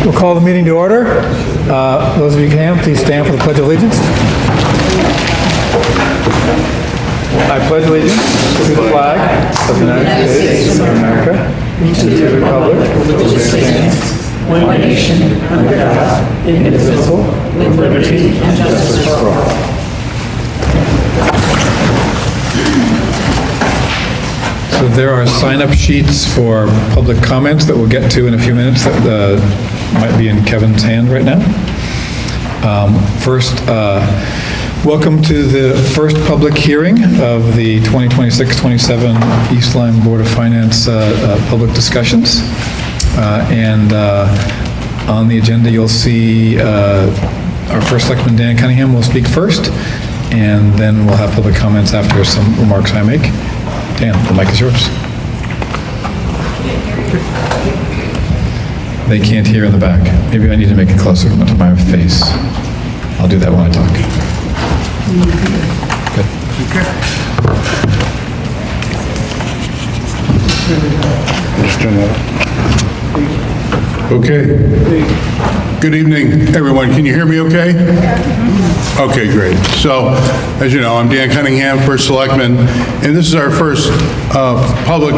We'll call the meeting to order. Those of you who can, please stand for the Pledge of Allegiance. I pledge allegiance to the flag of the United States of America and to the republic for which it stands, one nation, under God, indivisible, with liberty and justice for all. So there are sign-up sheets for public comments that we'll get to in a few minutes that might be in Kevin's hand right now. First, welcome to the first public hearing of the 2026-27 East Lyme Board of Finance public discussions. And on the agenda, you'll see our first selectman, Dan Cunningham, will speak first, and then we'll have public comments after some remarks I make. Dan, the mic is yours. They can't hear in the back. Maybe I need to make it closer to my face. I'll do that when I talk. Good. Okay. Good evening, everyone. Can you hear me okay? Okay, great. So, as you know, I'm Dan Cunningham, First Selectman, and this is our first public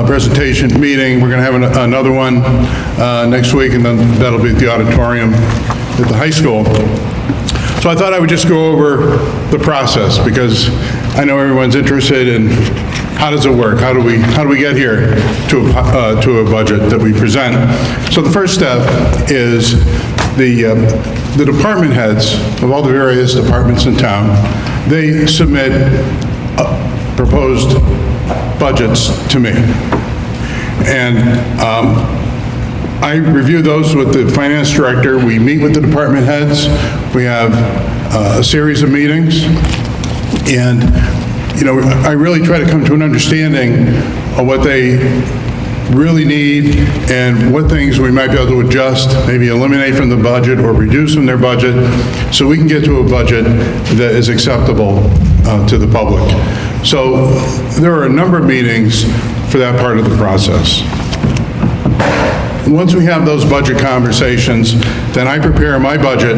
presentation meeting. We're going to have another one next week, and then that'll be at the auditorium at the high school. So I thought I would just go over the process, because I know everyone's interested in how does it work? How do we get here to a budget that we present? So the first step is the department heads of all the various departments in town. They submit proposed budgets to me, and I review those with the finance director. We meet with the department heads. We have a series of meetings, and I really try to come to an understanding of what they really need and what things we might be able to adjust, maybe eliminate from the budget or reduce from their budget, so we can get to a budget that is acceptable to the public. So there are a number of meetings for that part of the process. Once we have those budget conversations, then I prepare my budget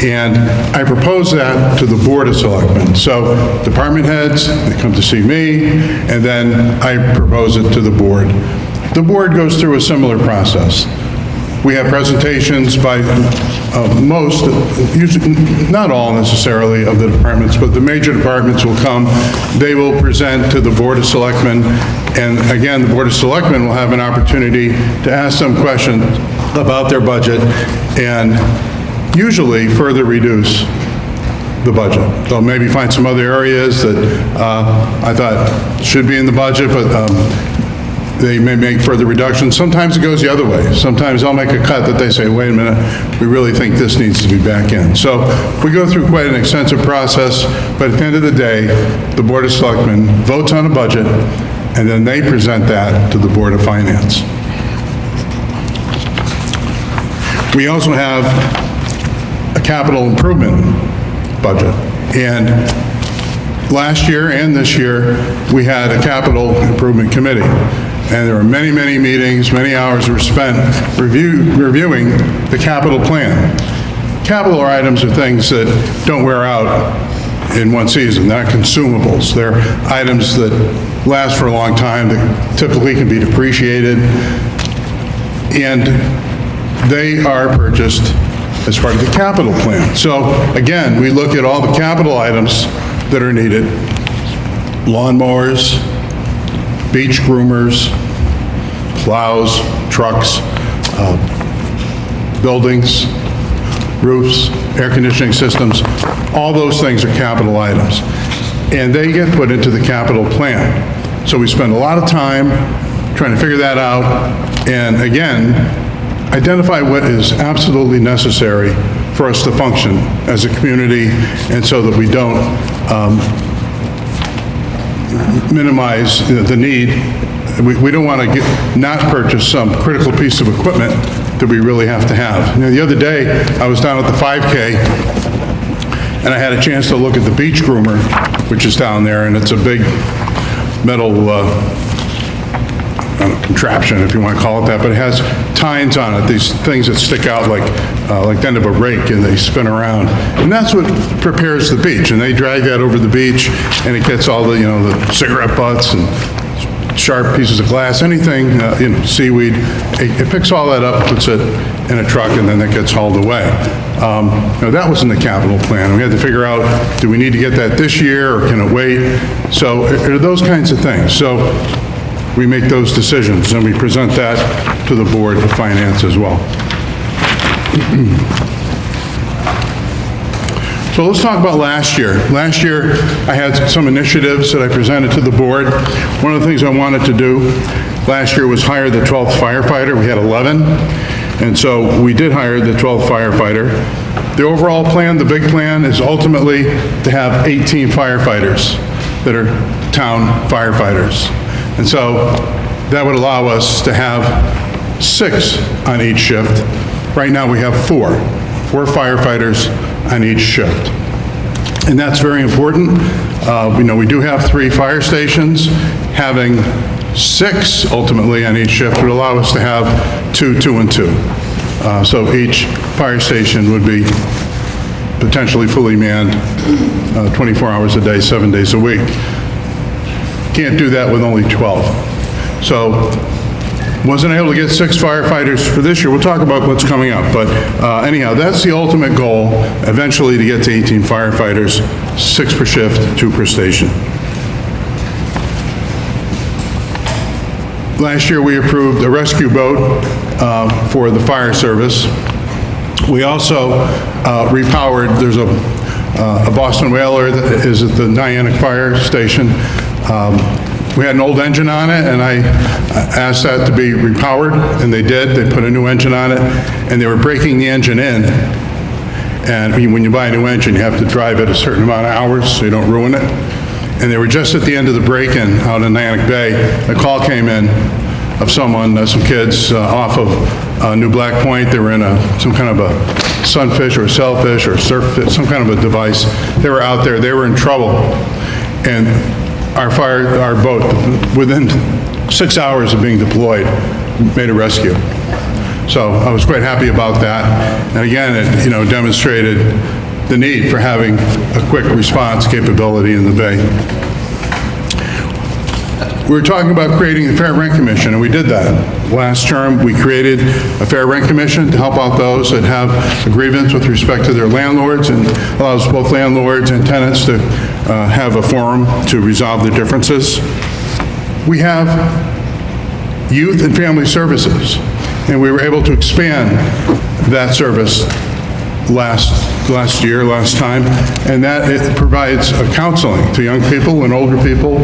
and I propose that to the Board of Selectmen. So department heads, they come to see me, and then I propose it to the board. The board goes through a similar process. We have presentations by most, usually not all necessarily, of the departments, but the major departments will come. They will present to the Board of Selectmen, and again, the Board of Selectmen will have an opportunity to ask some questions about their budget and usually further reduce the budget. They'll maybe find some other areas that I thought should be in the budget, but they may make further reductions. Sometimes it goes the other way. Sometimes I'll make a cut that they say, wait a minute, we really think this needs to be back in. So we go through quite an extensive process, but at the end of the day, the Board of Selectmen votes on a budget, and then they present that to the Board of Finance. We also have a capital improvement budget. And last year and this year, we had a capital improvement committee. And there were many, many meetings, many hours were spent reviewing the capital plan. Capital items are things that don't wear out in one season. They're not consumables. They're items that last for a long time, that typically can be depreciated. And they are purchased as part of the capital plan. So again, we look at all the capital items that are needed: lawnmowers, beach groomers, plows, trucks, buildings, roofs, air conditioning systems. All those things are capital items, and they get put into the capital plan. So we spend a lot of time trying to figure that out, and again, identify what is absolutely necessary for us to function as a community, and so that we don't minimize the need. We don't want to not purchase some critical piece of equipment that we really have to have. The other day, I was down at the 5K, and I had a chance to look at the beach groomer, which is down there, and it's a big metal contraption, if you want to call it that, but it has tines on it, these things that stick out like the end of a rake, and they spin around. And that's what prepares the beach. And they drag that over the beach, and it gets all the, the cigarette butts and sharp pieces of glass, anything, seaweed. It picks all that up, puts it in a truck, and then it gets hauled away. That was in the capital plan. We had to figure out, do we need to get that this year, or can it wait? So those kinds of things. So we make those decisions, and we present that to the Board of Finance as well. So let's talk about last year. Last year, I had some initiatives that I presented to the board. One of the things I wanted to do last year was hire the 12th firefighter. We had 11, and so we did hire the 12th firefighter. The overall plan, the big plan, is ultimately to have 18 firefighters that are town firefighters. And so that would allow us to have 6 on each shift. Right now, we have 4 firefighters on each shift. And that's very important. We do have 3 fire stations. Having 6 ultimately on each shift would allow us to have 2, 2, and 2. So each fire station would be potentially fully manned 24 hours a day, 7 days a week. Can't do that with only 12. So wasn't able to get 6 firefighters for this year. We'll talk about what's coming up. But anyhow, that's the ultimate goal, eventually to get to 18 firefighters, 6 per shift, 2 per station. Last year, we approved a rescue boat for the fire service. We also repowered, there's a Boston Whaler that is at the Niantic Fire Station. We had an old engine on it, and I asked that to be repowered, and they did. They put a new engine on it, and they were breaking the engine in. And when you buy a new engine, you have to drive it a certain amount of hours so you don't ruin it. And they were just at the end of the break-in out in Niantic Bay. A call came in of someone, some kids off of New Black Point. They were in some kind of a sunfish or sailfish or surf, some kind of a device. They were out there. They were in trouble. And our boat, within 6 hours of being deployed, made a rescue. So I was quite happy about that. And again, it demonstrated the need for having a quick response capability in the bay. We were talking about creating the Fair Rent Commission, and we did that. Last term, we created a Fair Rent Commission to help out those that have a grievance with respect to their landlords, and allows both landlords and tenants to have a forum to resolve their differences. We have youth and family services, and we were able to expand that service last time, and that it provides counseling to young people and older people.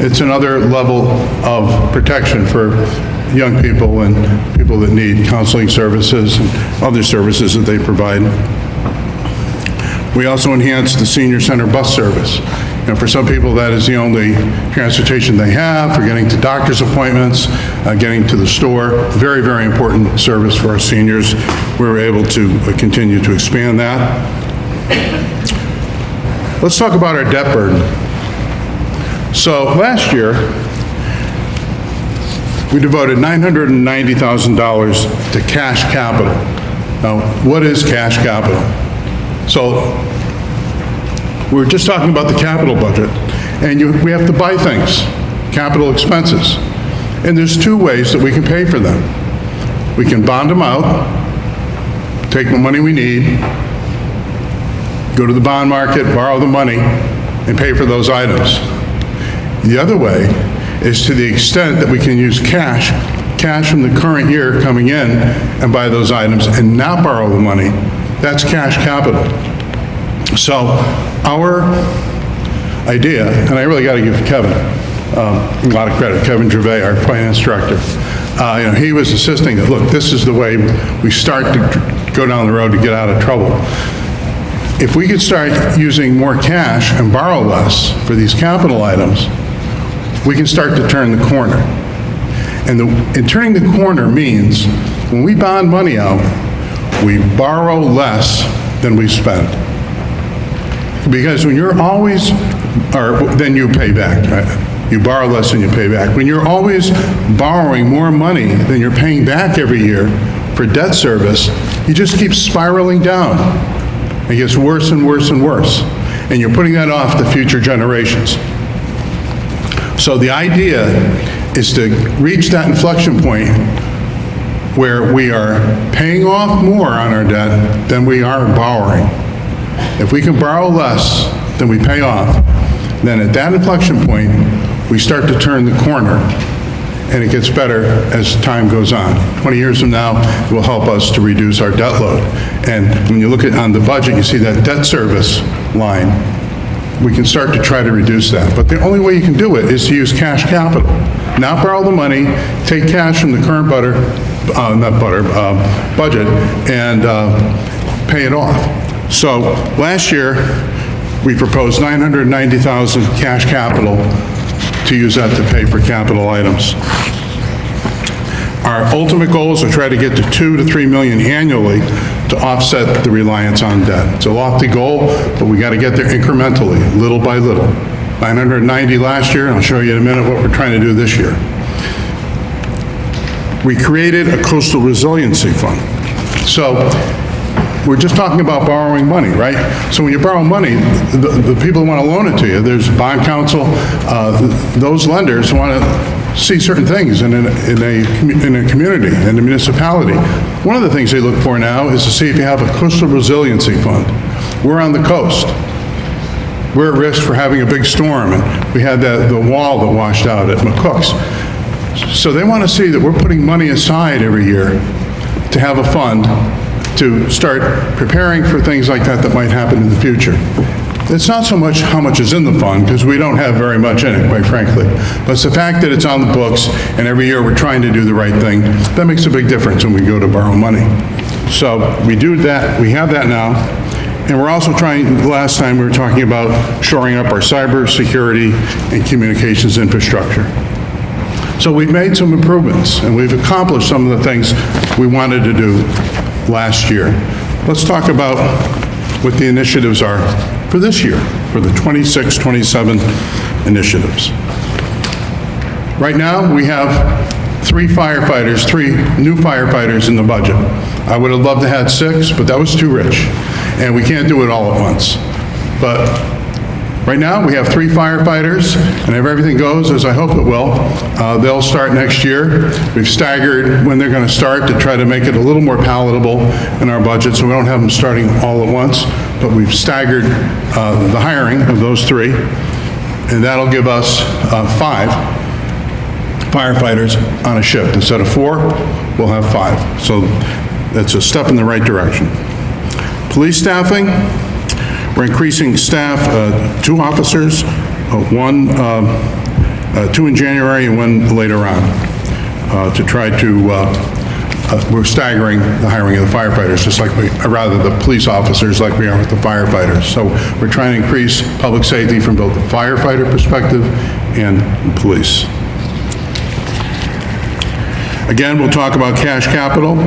It's another level of protection for young people and people that need counseling services and other services that they provide. We also enhanced the senior center bus service. For some people, that is the only transportation they have for getting to doctor's appointments, getting to the store. Very, very important service for our seniors. We were able to continue to expand that. Let's talk about our debt burden. So last year, we devoted $990,000 to cash capital. Now, what is cash capital? So we're just talking about the capital budget, and we have to buy things, capital expenses. And there's 2 ways that we can pay for them. We can bond them out, take the money we need, go to the bond market, borrow the money, and pay for those items. The other way is to the extent that we can use cash from the current year coming in and buy those items and not borrow the money. That's cash capital. So our idea, and I really got to give Kevin a lot of credit, Kevin Gervais, our finance director. He was insisting that, look, this is the way we start to go down the road to get out of trouble. If we could start using more cash and borrow less for these capital items, we can start to turn the corner. And turning the corner means when we bond money out, we borrow less than we spend. Because when you're always, or then you pay back, right? you borrow less than you pay back. When you're always borrowing more money than you're paying back every year for debt service, you just keep spiraling down. It gets worse and worse and worse. And you're putting that off to future generations. So the idea is to reach that inflection point where we are paying off more on our debt than we are borrowing. If we can borrow less than we pay off, then at that inflection point, we start to turn the corner, and it gets better as time goes on. 20 years from now, it will help us to reduce our debt load. And when you look at on the budget, you see that debt service line, we can start to try to reduce that. But the only way you can do it is to use cash capital. Not borrow the money, take cash from the current budget, and pay it off. So last year, we proposed $990,000 cash capital to use that to pay for capital items. Our ultimate goal is to try to get to 2 to 3 million annually to offset the reliance on debt. It's a lofty goal, but we got to get there incrementally, little by little. 990 last year, and I'll show you in a minute what we're trying to do this year. We created a coastal resiliency fund. So we're just talking about borrowing money, right? So when you borrow money, the people who want to loan it to you, there's bond counsel, those lenders want to see certain things in a community, in a municipality. One of the things they look for now is to see if you have a coastal resiliency fund. We're on the coast. We're at risk for having a big storm, and we had the wall that washed out at McCook's. So they want to see that we're putting money aside every year to have a fund to start preparing for things like that that might happen in the future. It's not so much how much is in the fund, because we don't have very much in it, quite frankly. But it's the fact that it's on the books, and every year we're trying to do the right thing. That makes a big difference when we go to borrow money. So we do that, we have that now. And we're also trying, last time we were talking about shoring up our cyber security and communications infrastructure. So we've made some improvements, and we've accomplished some of the things we wanted to do last year. Let's talk about what the initiatives are for this year, for the 26-27 initiatives. Right now, we have three new firefighters in the budget. I would have loved to have 6, but that was too rich, and we can't do it all at once. But right now, we have 3 firefighters, and if everything goes as I hope it will, they'll start next year. We've staggered when they're going to start to try to make it a little more palatable in our budget, so we don't have them starting all at once, but we've staggered the hiring of those 3, and that'll give us 5 firefighters on a shift. Instead of 4, we'll have 5. So that's a step in the right direction. Police staffing. We're increasing staff, 2 officers, 2 in January and 1 later on, to try to, we're staggering the hiring of the firefighters, just like the police officers like we are with the firefighters. So we're trying to increase public safety from both the firefighter perspective and the police. Again, we'll talk about cash capital.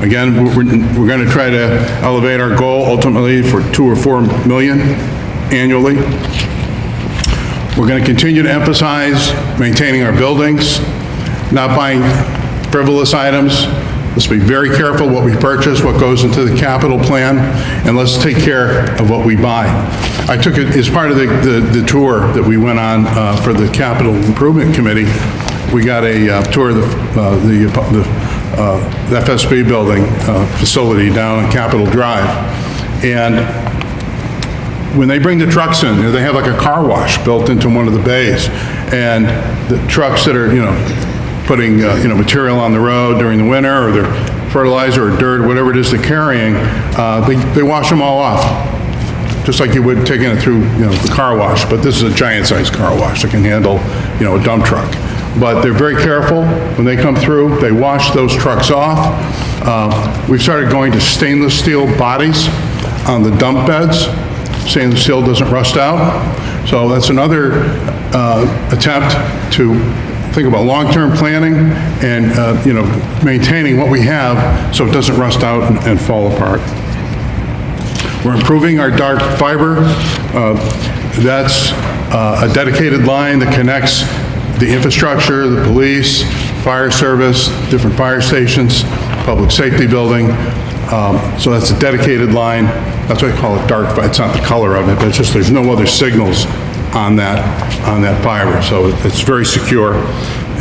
Again, we're going to try to elevate our goal ultimately for 2 or 4 million annually. We're going to continue to emphasize maintaining our buildings, not buying frivolous items. Let's be very careful what we purchase, what goes into the capital plan, and let's take care of what we buy. I took it as part of the tour that we went on for the Capital Improvement Committee. We got a tour of the FSB building facility down on Capitol Drive. And when they bring the trucks in, they have like a car wash built into one of the bays. And the trucks that are, putting, material on the road during the winter, or their fertilizer or dirt, whatever it is they're carrying, they wash them all off. Just like you would taking it through, the car wash. But this is a giant-sized car wash that can handle, a dump truck. But they're very careful when they come through. They wash those trucks off. We've started going to stainless steel bodies on the dump beds. Stainless steel doesn't rust out. So that's another attempt to think about long-term planning and, maintaining what we have so it doesn't rust out and fall apart. We're improving our dark fiber. That's a dedicated line that connects the infrastructure, the police, fire service, different fire stations, public safety building. So that's a dedicated line. That's why I call it dark. It's not the color of it, but it's just there's no other signals on that fiber. So it's very secure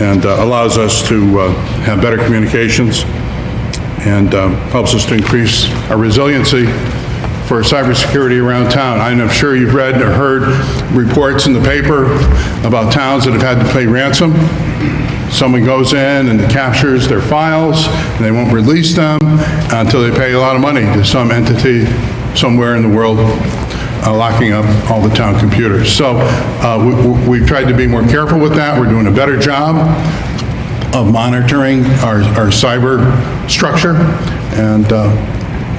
and allows us to have better communications and helps us to increase our resiliency for cybersecurity around town. I'm sure you've read or heard reports in the paper about towns that have had to pay ransom. Someone goes in and captures their files, and they won't release them until they pay a lot of money to some entity somewhere in the world locking up all the town computers. So we've tried to be more careful with that. We're doing a better job of monitoring our cyber structure, and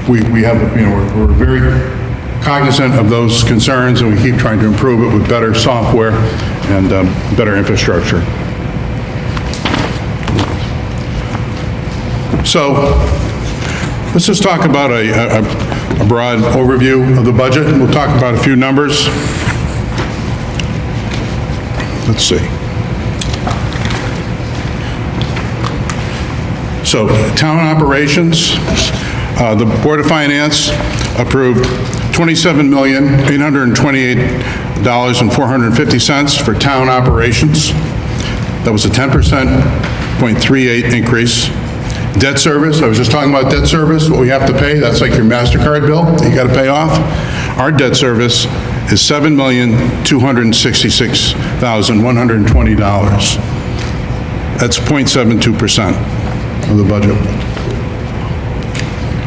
we have, we're very cognizant of those concerns, and we keep trying to improve it with better software and better infrastructure. So let's just talk about a broad overview of the budget. We'll talk about a few numbers. Let's see. So, town operations, the Board of Finance approved $27,828,450 for town operations. That was a 10.38% increase. Debt service, I was just talking about debt service, what we have to pay, that's like your MasterCard bill that you got to pay off. Our debt service is $7,266,120. That's 0.72% of the budget.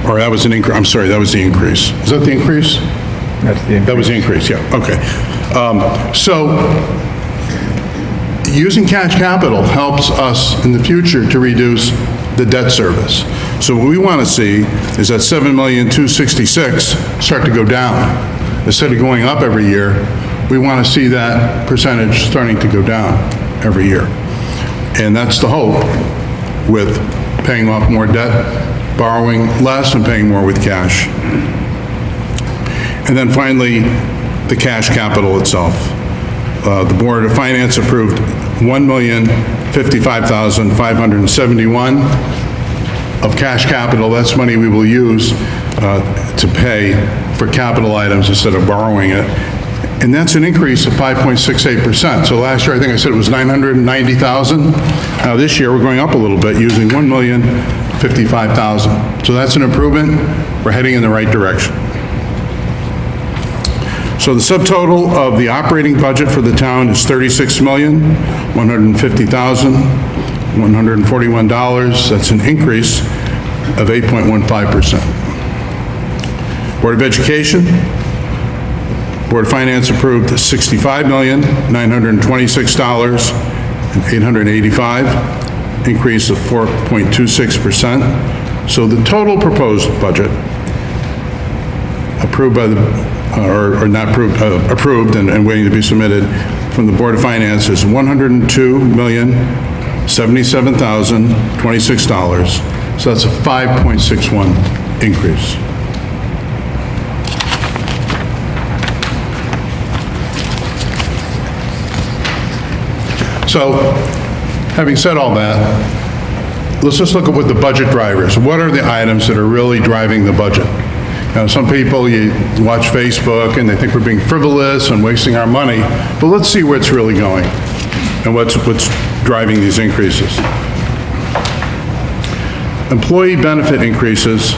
Or that was an increase, I'm sorry, that was the increase. Is that the increase? That's the increase. That was the increase, yeah, okay. So, using cash capital helps us in the future to reduce the debt service. So what we want to see is that $7,266,000 start to go down. Instead of going up every year, we want to see that percentage starting to go down every year. And that's the hope with paying off more debt, borrowing less, and paying more with cash. And then finally, the cash capital itself. The Board of Finance approved $1,055,571 of cash capital. That's money we will use to pay for capital items instead of borrowing it. And that's an increase of 5.68%. So last year, I think I said it was $990,000. Now this year, we're going up a little bit using $1,055,000. So that's an improvement. We're heading in the right direction. So the subtotal of the operating budget for the town is $36,150,141. That's an increase of 8.15%. Board of Education, Board of Finance approved $65,926,885, increase of 4.26%. So the total proposed budget approved by the or not approved, approved and waiting to be submitted from the Board of Finance is $102,077,026. So that's a 5.61 increase. So, having said all that, let's just look at what the budget drivers, what are the items that are really driving the budget? Now, some people, you watch Facebook and they think we're being frivolous and wasting our money, but let's see where it's really going and what's driving these increases. Employee benefit increases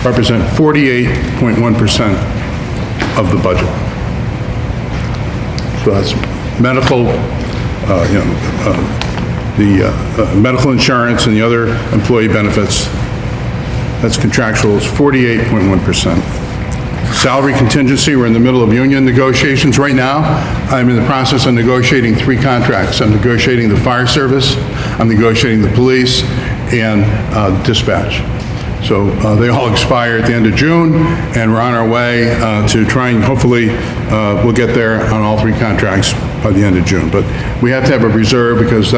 represent 48.1% of the budget. So that's medical, medical insurance and the other employee benefits. That's contractual, is 48.1%. Salary contingency, we're in the middle of union negotiations right now. I'm in the process of negotiating 3 contracts. I'm negotiating the fire service, I'm negotiating the police, and dispatch. So they all expire at the end of June, and we're on our way to try and hopefully we'll get there on all 3 contracts by the end of June. But we have to have a reserve because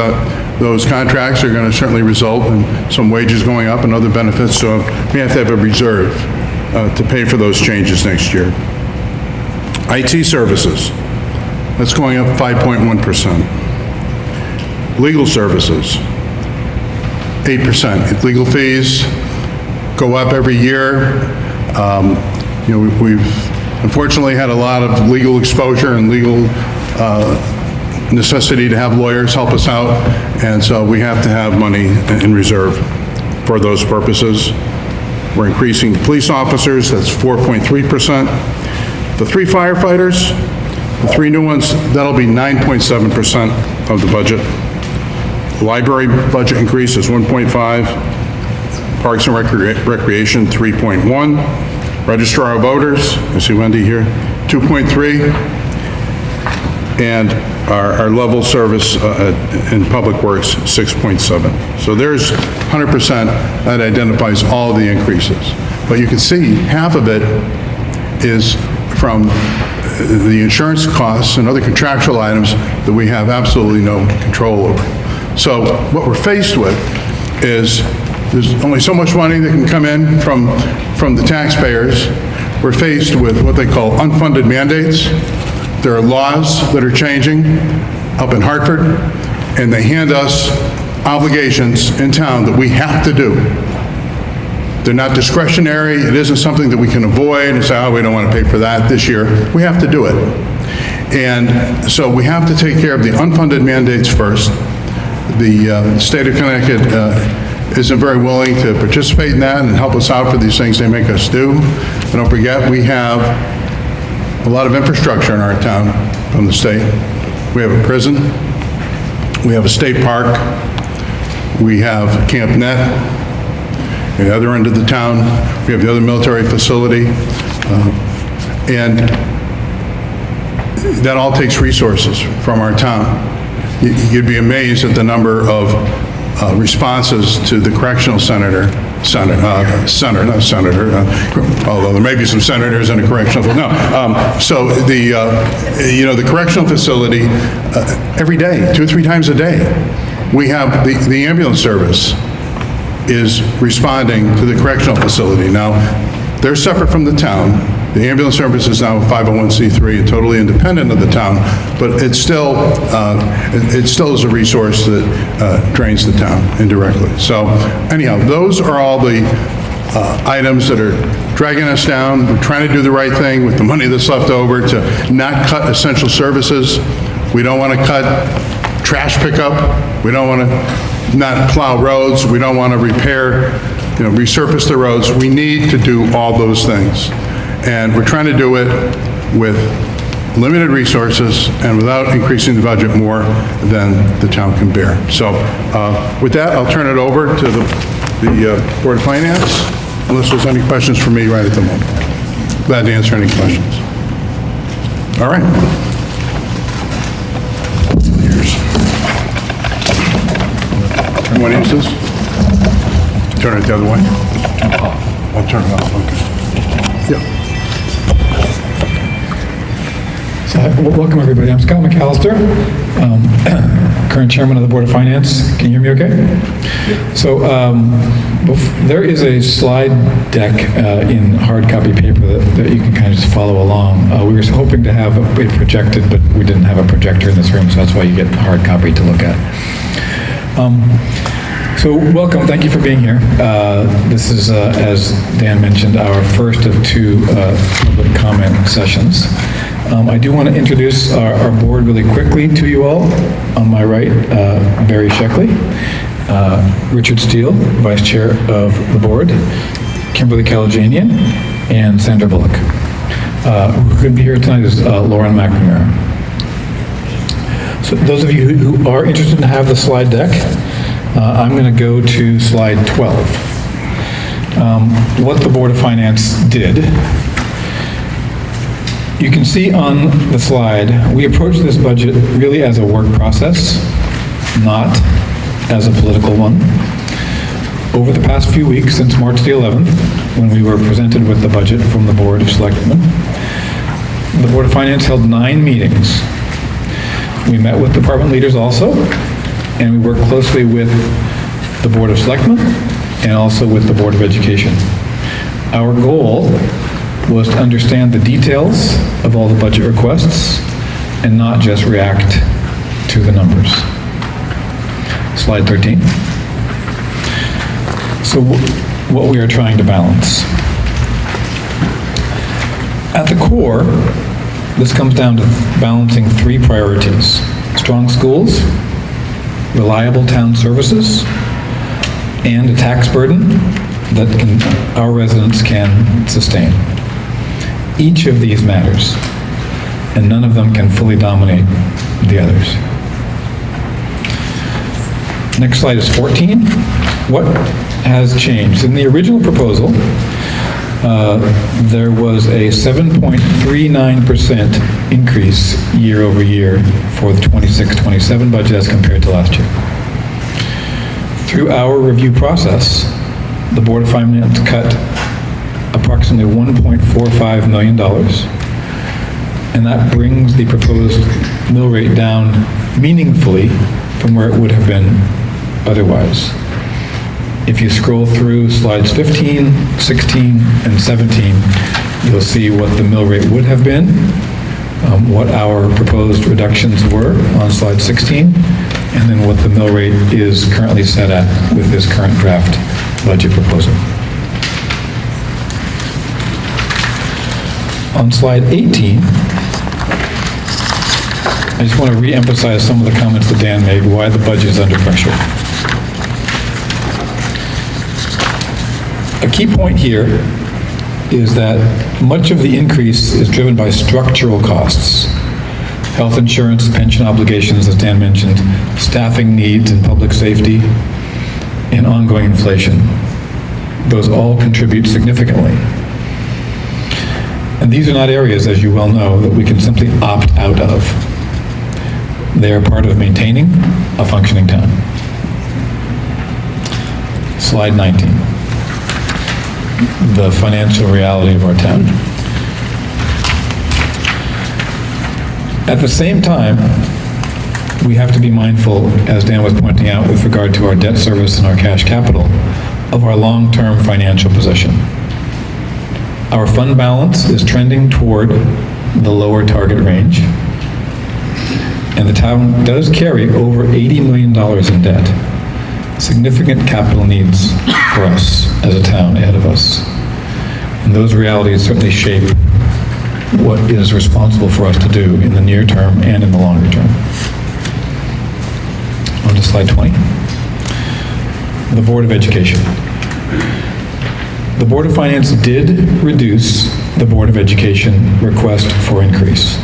those contracts are going to certainly result in some wages going up and other benefits, so we have to have a reserve to pay for those changes next year. IT services, that's going up 5.1%. Legal services, 8%. Legal fees go up every year. We've unfortunately had a lot of legal exposure and legal necessity to have lawyers help us out, and so we have to have money in reserve for those purposes. We're increasing police officers, that's 4.3%. The 3 firefighters, the 3 new ones, that'll be 9.7% of the budget. Library budget increase is 1.5. Parks and Recreation, 3.1. Registrar of Voters, I see Wendy here, 2.3. And our level service in Public Works, 6.7. So there's 100% that identifies all of the increases. But you can see half of it is from the insurance costs and other contractual items that we have absolutely no control over. So what we're faced with is there's only so much money that can come in from the taxpayers. We're faced with what they call unfunded mandates. There are laws that are changing up in Hartford, and they hand us obligations in town that we have to do. They're not discretionary. It isn't something that we can avoid and say, oh, we don't want to pay for that this year. We have to do it. And so we have to take care of the unfunded mandates first. The state of Connecticut isn't very willing to participate in that and help us out for these things they make us do. And don't forget, we have a lot of infrastructure in our town from the state. We have a prison, we have a state park, we have Camp Net, at the other end of the town, we have the other military facility, and that all takes resources from our town. You'd be amazed at the number of responses to the correctional although there may be some senators in a correctional, so the correctional facility, every day, 2 or 3 times a day, we have the ambulance service is responding to the correctional facility. Now, they're separate from the town. The ambulance service is now a 501c3 and totally independent of the town, but it still is a resource that drains the town indirectly. So anyhow, those are all the items that are dragging us down. We're trying to do the right thing with the money that's left over to not cut essential services. We don't want to cut trash pickup. We don't want to not plow roads. We don't want to repair, resurface the roads. We need to do all those things. And we're trying to do it with limited resources and without increasing the budget more than the town can bear. So with that, I'll turn it over to the Board of Finance, unless there's any questions for me right at the moment. Glad to answer any questions. All right. You want to use this? Turn it the other way? I'll turn it off, okay. Yeah. So, welcome everybody. I'm Scott McAllister, current chairman of the Board of Finance. Can you hear me okay? So there is a slide deck in hard copy paper that you can kind of just follow along. We were hoping to have it projected, but we didn't have a projector in this room, so that's why you get hard copy to look at. So welcome, thank you for being here. This is, as Dan mentioned, our first of 2 public comment sessions. I do want to introduce our board really quickly to you all. On my right, Barry Sheckley, Richard Steele, Vice Chair of the Board, Kimberly Kalajanian, and Sandra Bullock. Who could be here tonight is Lauren McNamara. So those of you who are interested to have the slide deck, I'm going to go to slide 12. What the Board of Finance did. You can see on the slide, we approached this budget really as a work process, not as a political one. Over the past few weeks, since March the 11th, when we were presented with the budget from the Board of Selectmen, the Board of Finance held 9 meetings. We met with department leaders also, and we worked closely with the Board of Selectmen and also with the Board of Education. Our goal was to understand the details of all the budget requests and not just react to the numbers. Slide 13. So what we are trying to balance. At the core, this comes down to balancing three priorities: strong schools, reliable town services, and a tax burden that our residents can sustain. Each of these matters, and none of them can fully dominate the others. Next slide is 14. What has changed? In the original proposal, there was a 7.39% increase year over year for the 26-27 budget as compared to last year. Through our review process, the Board of Finance cut approximately $1.45 million, and that brings the proposed mill rate down meaningfully from where it would have been otherwise. If you scroll through slides 15, 16, and 17, you'll see what the mill rate would have been, what our proposed reductions were on slide 16, and then what the mill rate is currently set at with this current draft budget proposal. On slide 18, I just want to re-emphasize some of the comments that Dan made, why the budget is under pressure. A key point here is that much of the increase is driven by structural costs. Health insurance, pension obligations, as Dan mentioned, staffing needs in public safety, and ongoing inflation. Those all contribute significantly. And these are not areas, as you well know, that we can simply opt out of. They are part of maintaining a functioning town. Slide 19. The financial reality of our town. At the same time, we have to be mindful, as Dan was pointing out with regard to our debt service and our cash capital, of our long-term financial position. Our fund balance is trending toward the lower target range, and the town does carry over $80 million in debt. Significant capital needs for us as a town ahead of us. And those realities certainly shape what is responsible for us to do in the near term and in the longer term. On to slide 20. The Board of Education. The Board of Finance did reduce the Board of Education request for increase.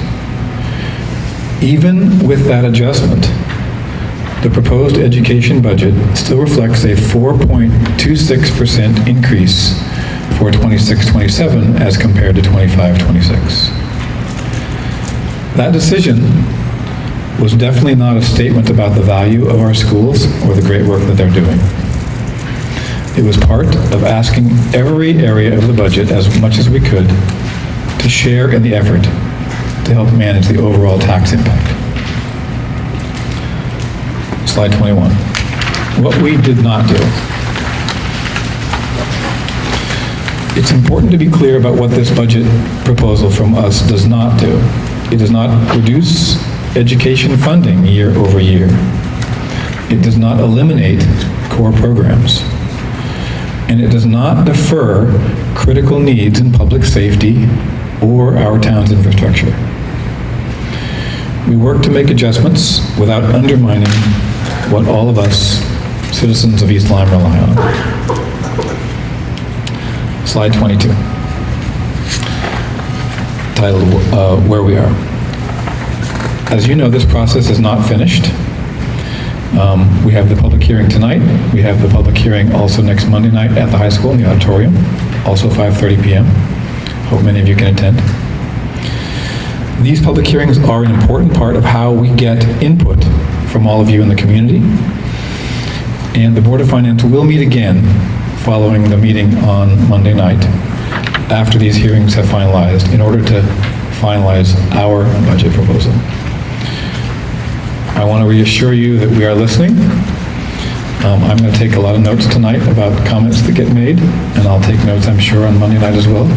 Even with that adjustment, the proposed education budget still reflects a 4.26% increase for 26-27 as compared to 25-26. That decision was definitely not a statement about the value of our schools or the great work that they're doing. It was part of asking every area of the budget, as much as we could, to share in the effort to help manage the overall tax impact. Slide 21. What we did not do. It's important to be clear about what this budget proposal from us does not do. It does not reduce education funding year over year. It does not eliminate core programs. And it does not defer critical needs in public safety or our town's infrastructure. We work to make adjustments without undermining what all of us, citizens of East Lyme, rely on. Slide 22. Titled, Where We Are. As you know, this process is not finished. We have the public hearing tonight. We have the public hearing also next Monday night at the high school in the auditorium, also 5:30 p.m. Hope many of you can attend. These public hearings are an important part of how we get input from all of you in the community. And the Board of Finance will meet again following the meeting on Monday night after these hearings have finalized in order to finalize our budget proposal. I want to reassure you that we are listening. I'm going to take a lot of notes tonight about comments that get made, and I'll take notes, I'm sure, on Monday night as well.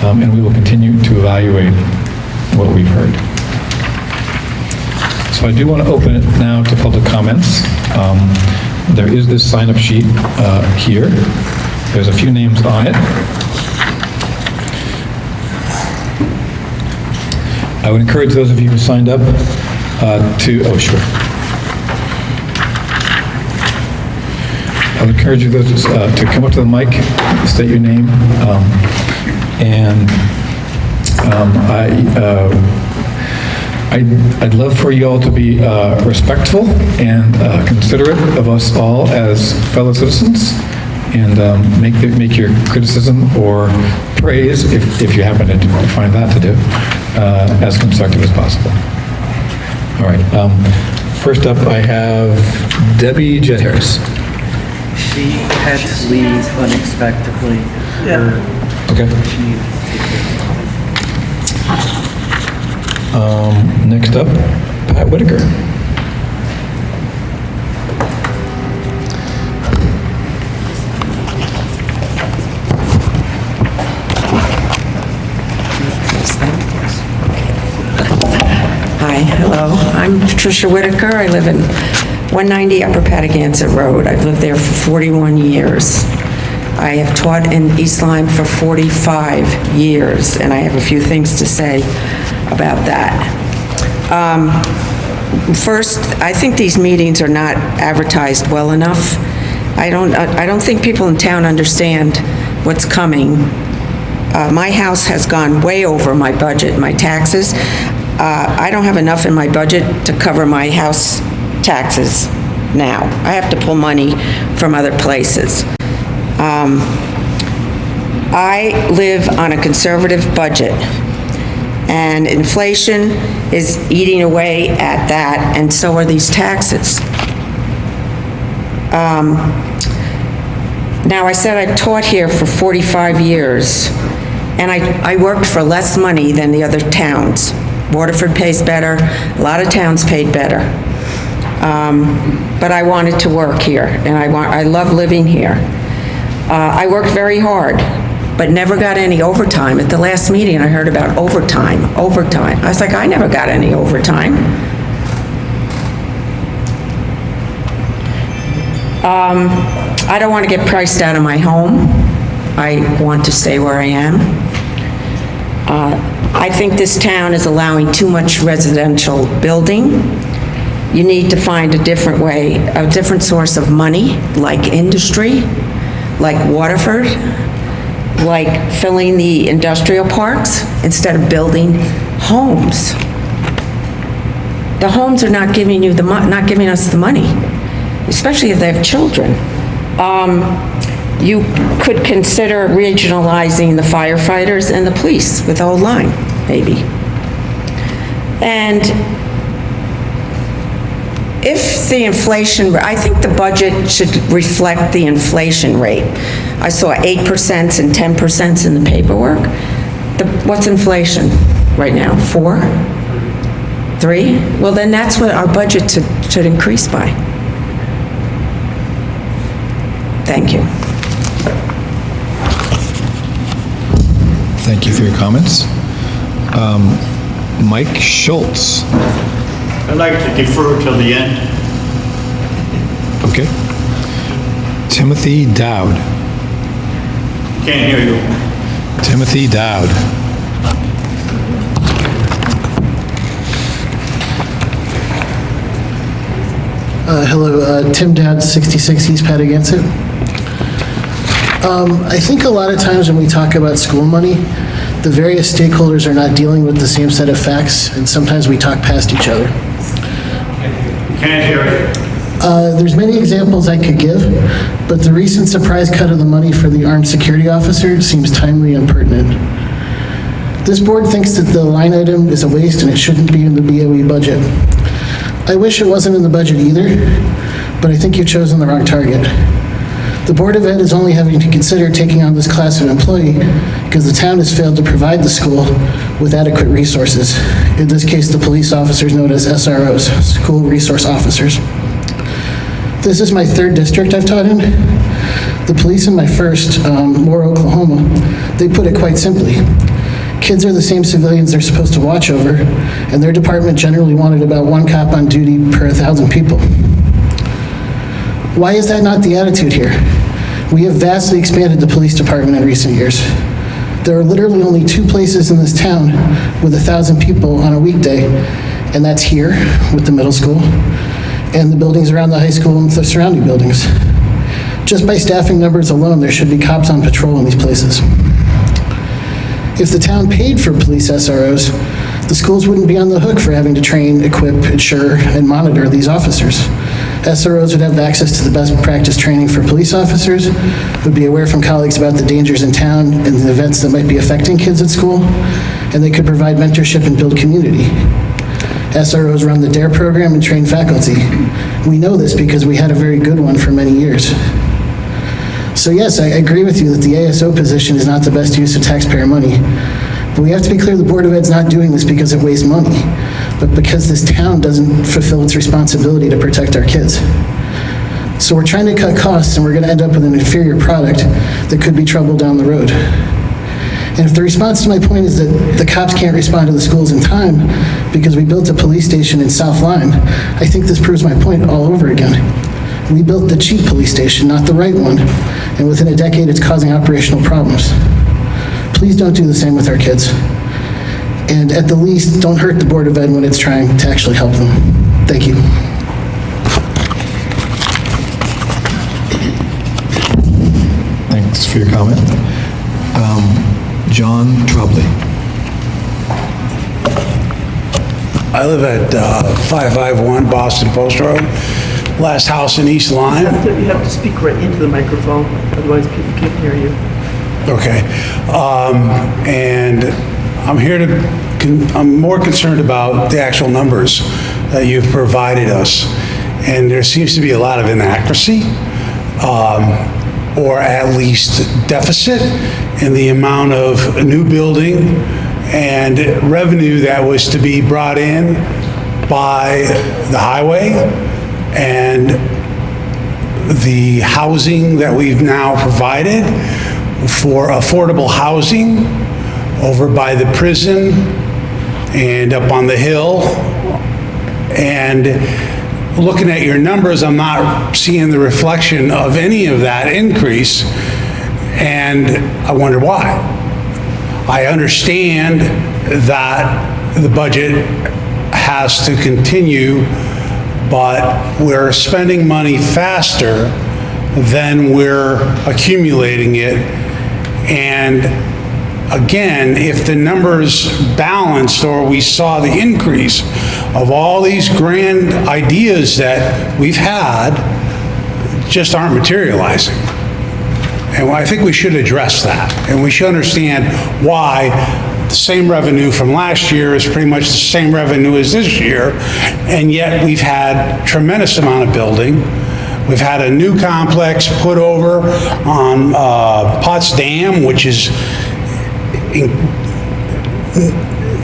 And we will continue to evaluate what we've heard. So I do want to open it now to public comments. There is this sign-up sheet here. There's a few names on it. I would encourage those of you who signed up oh, sure. I would encourage you those to come up to the mic, state your name, and I'd love for you all to be respectful and considerate of us all as fellow citizens, and make your criticism or praise, if you happen to find that to do, as constructive as possible. All right. First up, I have Debbie Jet Harris. She had to leave unexpectedly. Okay. Next up, Pat Whitaker. Hi, hello. I'm Patricia Whitaker. I live in 190 Upper Patagonia Road. I've lived there for 41 years. I have taught in East Lyme for 45 years, and I have a few things to say about that. First, I think these meetings are not advertised well enough. I don't think people in town understand what's coming. My house has gone way over my budget, my taxes. I don't have enough in my budget to cover my house taxes now. I have to pull money from other places. I live on a conservative budget, and inflation is eating away at that, and so are these taxes. Now, I said I've taught here for 45 years, and I worked for less money than the other towns. Waterford pays better, a lot of towns paid better. But I wanted to work here, and I love living here. I worked very hard, but never got any overtime. At the last meeting, I heard about overtime. I was like, I never got any overtime. I don't want to get priced out of my home. I want to stay where I am. I think this town is allowing too much residential building. You need to find a different way, a different source of money, like industry, like Waterford, like filling the industrial parks instead of building homes. The homes are not giving you not giving us the money, especially if they have children. You could consider regionalizing the firefighters and the police with Old Lyme, maybe. And if the inflation, I think the budget should reflect the inflation rate. I saw 8% and 10% in the paperwork. What's inflation right now? 4? 3? Well, then that's what our budget should increase by. Thank you. Thank you for your comments. Mike Schultz. I'd like to defer till the end. Okay. Timothy Dowd. Can't hear you. Timothy Dowd. Hello, Tim Dowd, 66 East Patagonia. I think a lot of times when we talk about school money, the various stakeholders are not dealing with the same set of facts, and sometimes we talk past each other. Can't hear you. There's many examples I could give, but the recent surprise cut of the money for the armed security officer seems timely and pertinent. This board thinks that the line item is a waste and it shouldn't be in the BOE budget. I wish it wasn't in the budget either, but I think you've chosen the wrong target. The Board of Ed is only having to consider taking on this class of employee because the town has failed to provide the school with adequate resources. In this case, the police officers known as SROs, school resource officers. This is my third district I've taught in. The police in my first, Moore, Oklahoma, they put it quite simply. Kids are the same civilians they're supposed to watch over, and their department generally wanted about 1 cop on duty per 1,000 people. Why is that not the attitude here? We have vastly expanded the police department in recent years. There are literally only 2 places in this town with 1,000 people on a weekday, and that's here with the middle school and the buildings around the high school and the surrounding buildings. Just by staffing numbers alone, there should be cops on patrol in these places. If the town paid for police SROs, the schools wouldn't be on the hook for having to train, equip, insure, and monitor these officers. SROs would have access to the best practice training for police officers, would be aware from colleagues about the dangers in town and the events that might be affecting kids at school, and they could provide mentorship and build community. SROs run the DARE program and train faculty. We know this because we had a very good one for many years. So yes, I agree with you that the ASO position is not the best use of taxpayer money. But we have to be clear the Board of Ed's not doing this because it wastes money, but because this town doesn't fulfill its responsibility to protect our kids. So we're trying to cut costs, and we're going to end up with an inferior product that could be trouble down the road. And if the response to my point is that the cops can't respond to the schools in time because we built a police station in South Lyme, I think this proves my point all over again. We built the cheap police station, not the right one, and within a decade it's causing operational problems. Please don't do the same with our kids. And at the least, don't hurt the Board of Ed when it's trying to actually help them. Thank you. Thanks for your comment. John Trubley. I live at 551 Boston Post Road, last house in East Lyme. You have to speak right into the microphone, otherwise people can't hear you. Okay. And I'm here I'm more concerned about the actual numbers that you've provided us. And there seems to be a lot of inaccuracy, or at least deficit in the amount of new building and revenue that was to be brought in by the highway and the housing that we've now provided for affordable housing over by the prison and up on the hill. And looking at your numbers, I'm not seeing the reflection of any of that increase, and I wonder why. I understand that the budget has to continue, but we're spending money faster than we're accumulating it. And again, if the numbers balanced or we saw the increase of all these grand ideas that we've had just aren't materializing. And I think we should address that. And we should understand why the same revenue from last year is pretty much the same revenue as this year. And yet we've had tremendous amount of building. We've had a new complex put over on Potts Dam, which is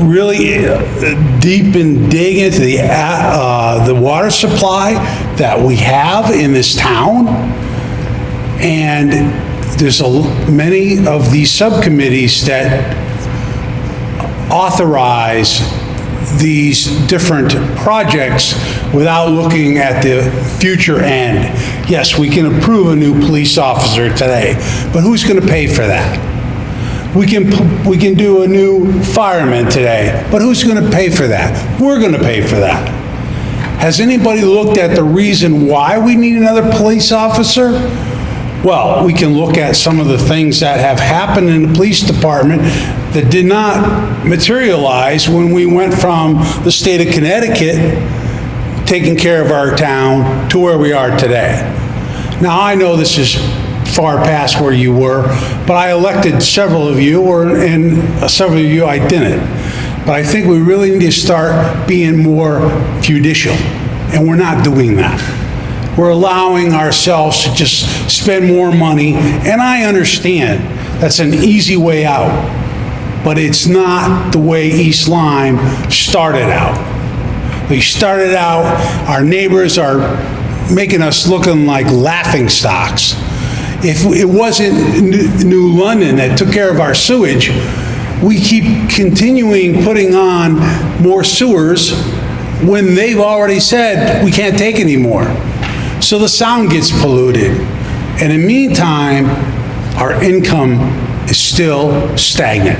really deep and dig into the water supply that we have in this town. And there's many of these subcommittees that authorize these different projects without looking at the future end. Yes, we can approve a new police officer today, but who's going to pay for that? We can do a new fireman today, but who's going to pay for that? We're going to pay for that. Has anybody looked at the reason why we need another police officer? Well, we can look at some of the things that have happened in the police department that did not materialize when we went from the state of Connecticut taking care of our town to where we are today. Now, I know this is far past where you were, but I elected several of you, and several of you I didn't. But I think we really need to start being more judicial, and we're not doing that. We're allowing ourselves to just spend more money, and I understand that's an easy way out, but it's not the way East Lyme started out. We started out, our neighbors are making us looking like laughing stocks. If it wasn't New London that took care of our sewage, we keep continuing putting on more sewers when they've already said we can't take any more. So the sound gets polluted. And in the meantime, our income is still stagnant.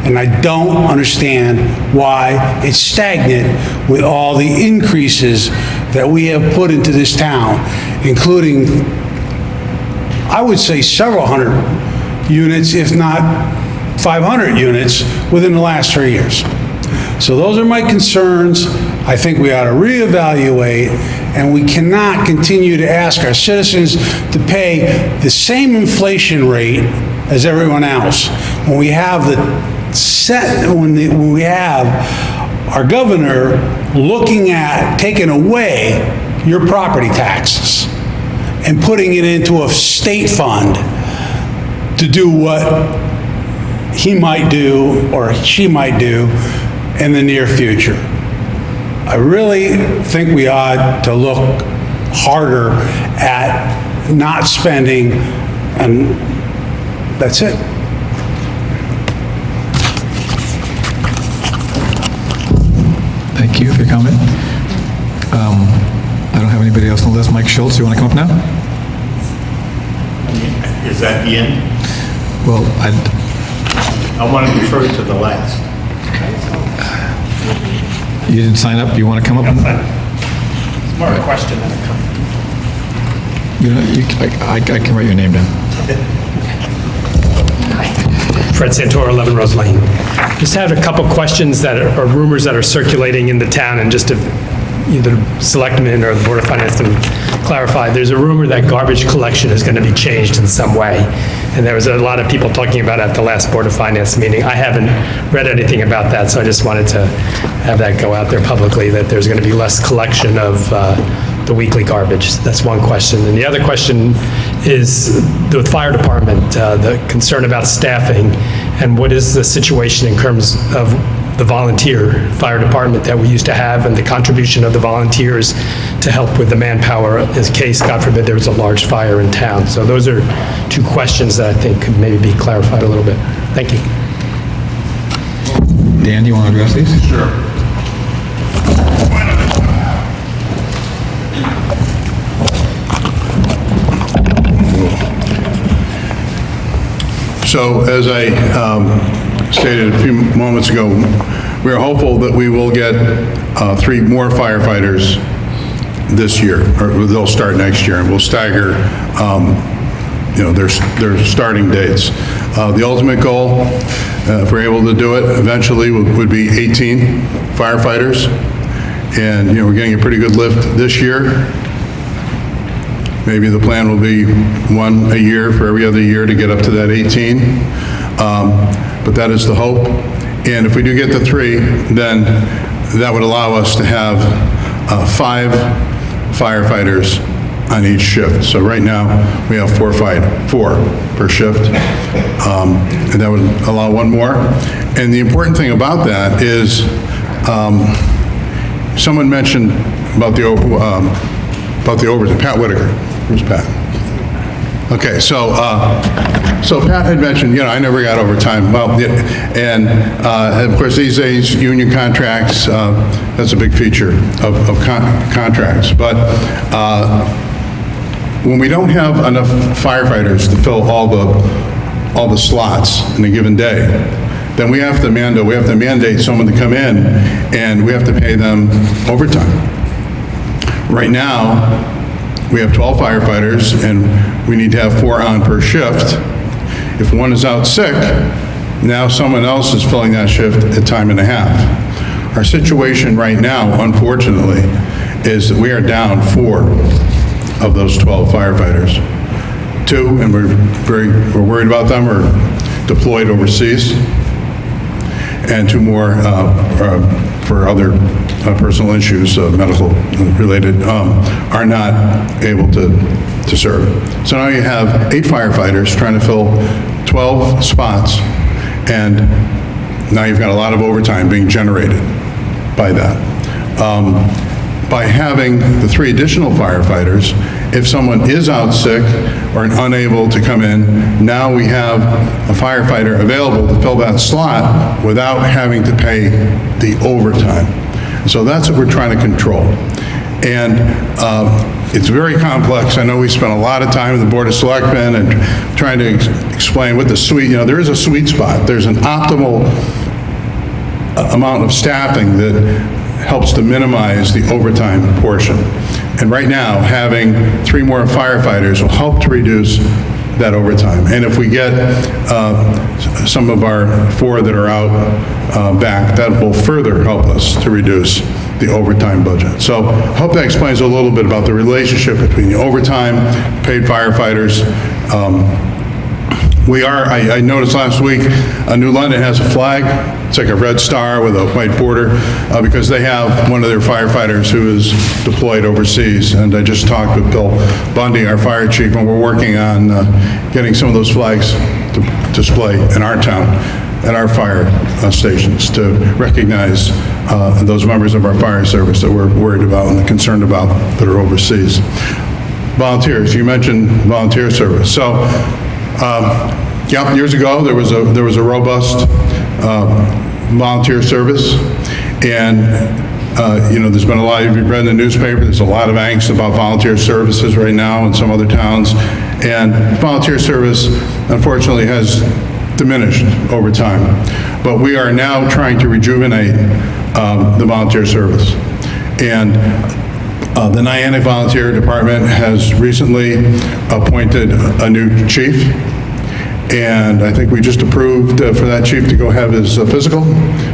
And I don't understand why it's stagnant with all the increases that we have put into this town, including, I would say, several hundred units, if not 500 units, within the last 3 years. So those are my concerns. I think we ought to reevaluate, and we cannot continue to ask our citizens to pay the same inflation rate as everyone else when we have when we have our governor looking at taking away your property taxes and putting it into a state fund to do what he might do or she might do in the near future. I really think we ought to look harder at not spending, and that's it. Thank you for your comment. I don't have anybody else on the list. Mike Schultz, you want to come up now? Is that the end? Well, I want to defer to the last. you didn't sign up. You want to come up? It's more a question than a comment. I can write your name down. Fred Santoro, 11 Rose Lane. Just have a couple questions that are rumors that are circulating in the town, and just if either selectmen or the Board of Finance can clarify. There's a rumor that garbage collection is going to be changed in some way, and there was a lot of people talking about it at the last Board of Finance meeting. I haven't read anything about that, so I just wanted to have that go out there publicly, that there's going to be less collection of the weekly garbage. That's one question. And the other question is the fire department, the concern about staffing, and what is the situation in terms of the volunteer fire department that we used to have, and the contribution of the volunteers to help with the manpower in case, God forbid, there was a large fire in town. So those are two questions that I think could maybe be clarified a little bit. Thank you. Dan, do you want to address these? Sure. So as I stated a few moments ago, we are hopeful that we will get 3 more firefighters this year, or they'll start next year, and we'll stagger, their starting dates. The ultimate goal, if we're able to do it eventually, would be 18 firefighters, and we're getting a pretty good lift this year. Maybe the plan will be 1 a year for every other year to get up to that 18. But that is the hope. And if we do get to 3, then that would allow us to have 5 firefighters on each shift. So right now, we have 4 per shift. And that would allow 1 more. And the important thing about that is, someone mentioned about the overtime. Pat Whitaker. Where's Pat? Okay, so Pat had mentioned, I never got overtime. Well, and of course, these days, union contracts, that's a big feature of contracts. But when we don't have enough firefighters to fill all the slots in a given day, then we have to mandate someone to come in, and we have to pay them overtime. Right now, we have 12 firefighters, and we need to have 4 on per shift. If one is out sick, now someone else is filling that shift at time and a half. Our situation right now, unfortunately, is that we are down 4 of those 12 firefighters. 2, and we're worried about them, are deployed overseas, and 2 more for other personal issues, medical related, are not able to serve. So now you have 8 firefighters trying to fill 12 spots, and now you've got a lot of overtime being generated by that. By having the 3 additional firefighters, if someone is out sick or unable to come in, now we have a firefighter available to fill that slot without having to pay the overtime. So that's what we're trying to control. And it's very complex. I know we spent a lot of time with the Board of Selectmen and trying to explain what the sweet, there is a sweet spot. There's an optimal amount of staffing that helps to minimize the overtime portion. And right now, having 3 more firefighters will help to reduce that overtime. And if we get some of our 4 that are out back, that will further help us to reduce the overtime budget. So I hope that explains a little bit about the relationship between the overtime, paid firefighters. I noticed last week, New London has a flag. It's like a red star with a white border because they have one of their firefighters who is deployed overseas. And I just talked with Bill Bundy, our fire chief, and we're working on getting some of those flags to display in our town, at our fire stations, to recognize those members of our fire service that we're worried about and concerned about that are overseas. Volunteers, you mentioned volunteer service. So, years ago, there was a robust volunteer service, and there's been a lot, if you've read in the newspaper, there's a lot of angst about volunteer services right now in some other towns, and volunteer service, unfortunately, has diminished over time. But we are now trying to rejuvenate the volunteer service. And the Niantic Volunteer Department has recently appointed a new chief. And I think we just approved for that chief to go have his physical,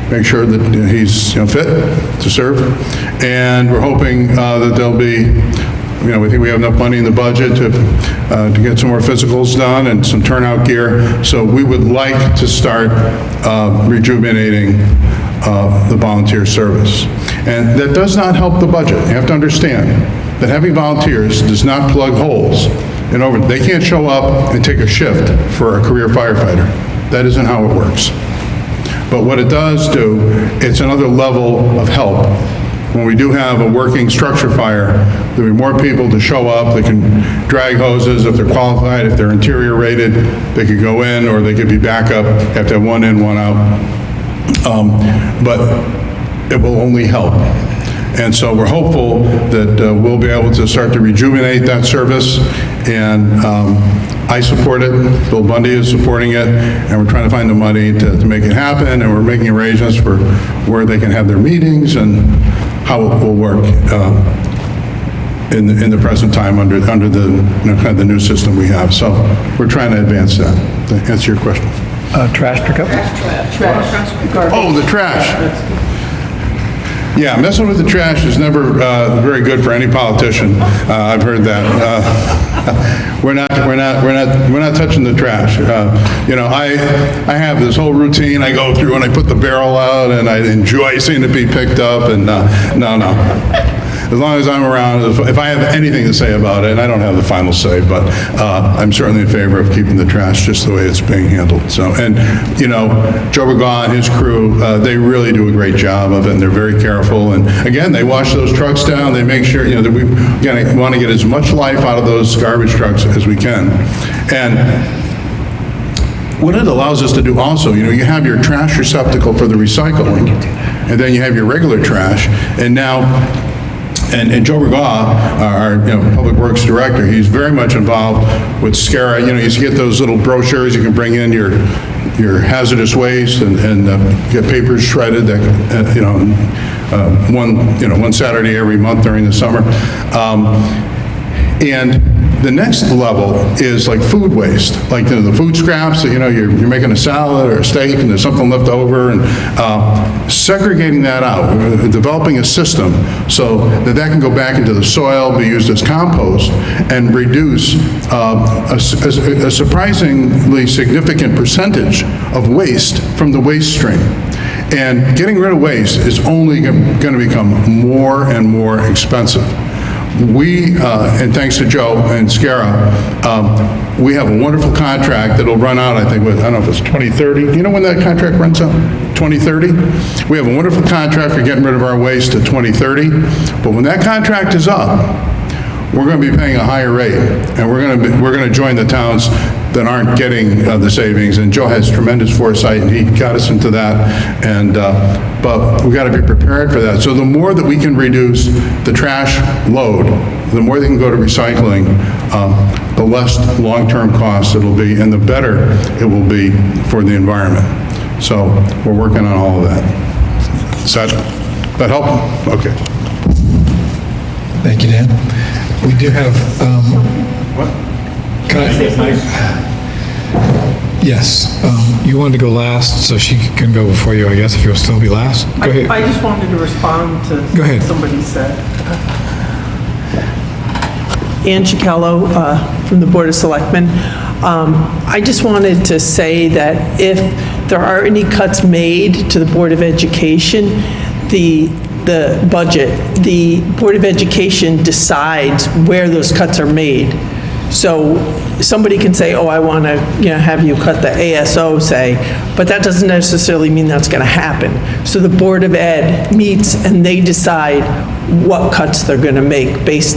make sure that he's fit to serve. And we're hoping that there'll be, we think we have enough money in the budget to get some more physicals done and some turnout gear. So we would like to start rejuvenating the volunteer service. And that does not help the budget. You have to understand that having volunteers does not plug holes. They can't show up and take a shift for a career firefighter. That isn't how it works. But what it does do, it's another level of help. When we do have a working structure fire, there'll be more people to show up. They can drag hoses if they're qualified, if they're interior rated, they could go in or they could be backup. You have to have one in, one out. But it will only help. And so we're hopeful that we'll be able to start to rejuvenate that service, and I support it, Bill Bundy is supporting it, and we're trying to find the money to make it happen, and we're making arrangements for where they can have their meetings and how it will work in the present time under the kind of the new system we have. So we're trying to advance that. To answer your question. Trash pickup? Trash. Oh, the trash. Yeah, messing with the trash is never very good for any politician. I've heard that. We're not touching the trash. I have this whole routine I go through, and I put the barrel out, and I enjoy seeing it be picked up. And no. As long as I'm around, if I have anything to say about it, and I don't have the final say, but I'm certainly in favor of keeping the trash just the way it's being handled. So, and Joe Bergaw and his crew, they really do a great job of it, and they're very careful. And again, they wash those trucks down. They make sure that we want to get as much life out of those garbage trucks as we can. And what it allows us to do also, you have your trash receptacle for the recycling, and then you have your regular trash, and now. And Joe Bergaw, our Public Works Director, he's very much involved with SCARA. You get those little brochures, you can bring in your hazardous waste and get papers shredded that, one Saturday every month during the summer. And the next level is like food waste, like the food scraps that, you're making a salad or a steak and there's something left over, and segregating that out, developing a system so that can go back into the soil, be used as compost, and reduce a surprisingly significant percentage of waste from the waste stream. And getting rid of waste is only going to become more and more expensive. We, and thanks to Joe and SCARA, we have a wonderful contract that'll run out, I think, I don't know if it's 2030. Do you know when that contract runs out? 2030? We have a wonderful contract for getting rid of our waste to 2030, but when that contract is up, we're going to be paying a higher rate, and we're going to join the towns that aren't getting the savings, and Joe has tremendous foresight, and he got us into that, and, but we got to be prepared for that. So the more that we can reduce the trash load, the more they can go to recycling, the less long-term costs it'll be, and the better it will be for the environment. So we're working on all of that. Does that help? Okay. Thank you, Dan. We do have, can I? Yes, you wanted to go last, so she can go before you, I guess, if you'll still be last. Go ahead. I just wanted to respond to Go ahead. what somebody said. Ann Chicallo, from the Board of Selectmen. I just wanted to say that if there are any cuts made to the Board of Education, the budget, the Board of Education decides where those cuts are made. So somebody can say, oh, I want to, have you cut the ASO, say, but that doesn't necessarily mean that's going to happen. So the Board of Ed meets and they decide what cuts they're going to make based,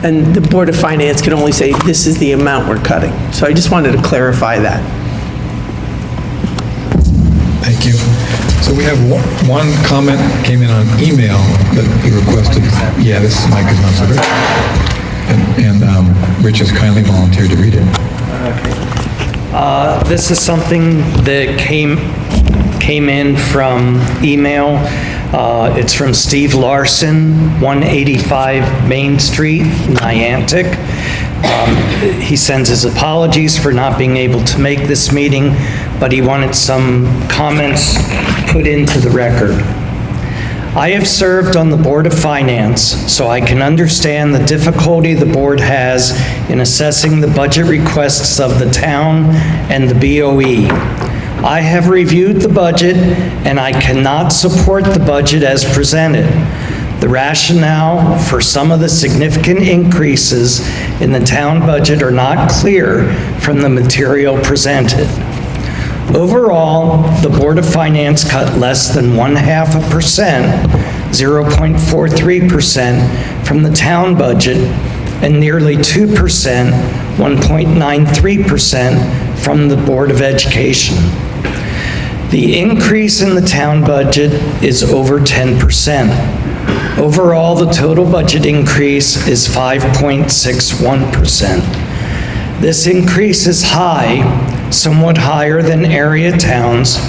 and the Board of Finance can only say, this is the amount we're cutting. So I just wanted to clarify that. Thank you. So we have one comment came in on email that he requested. Yeah, this mic is not so great. And Rich has kindly volunteered to read it. This is something that came in from email. It's from Steve Larson, 185 Main Street, Niantic. He sends his apologies for not being able to make this meeting, but he wanted some comments put into the record. I have served on the Board of Finance, so I can understand the difficulty the board has in assessing the budget requests of the town and the BOE. I have reviewed the budget, and I cannot support the budget as presented. The rationale for some of the significant increases in the town budget are not clear from the material presented. Overall, the Board of Finance cut less than 0.5%, 0.43% from the town budget, and nearly 2%, 1.93% from the Board of Education. The increase in the town budget is over 10%. Overall, the total budget increase is 5.61%. This increase is high, somewhat higher than area towns,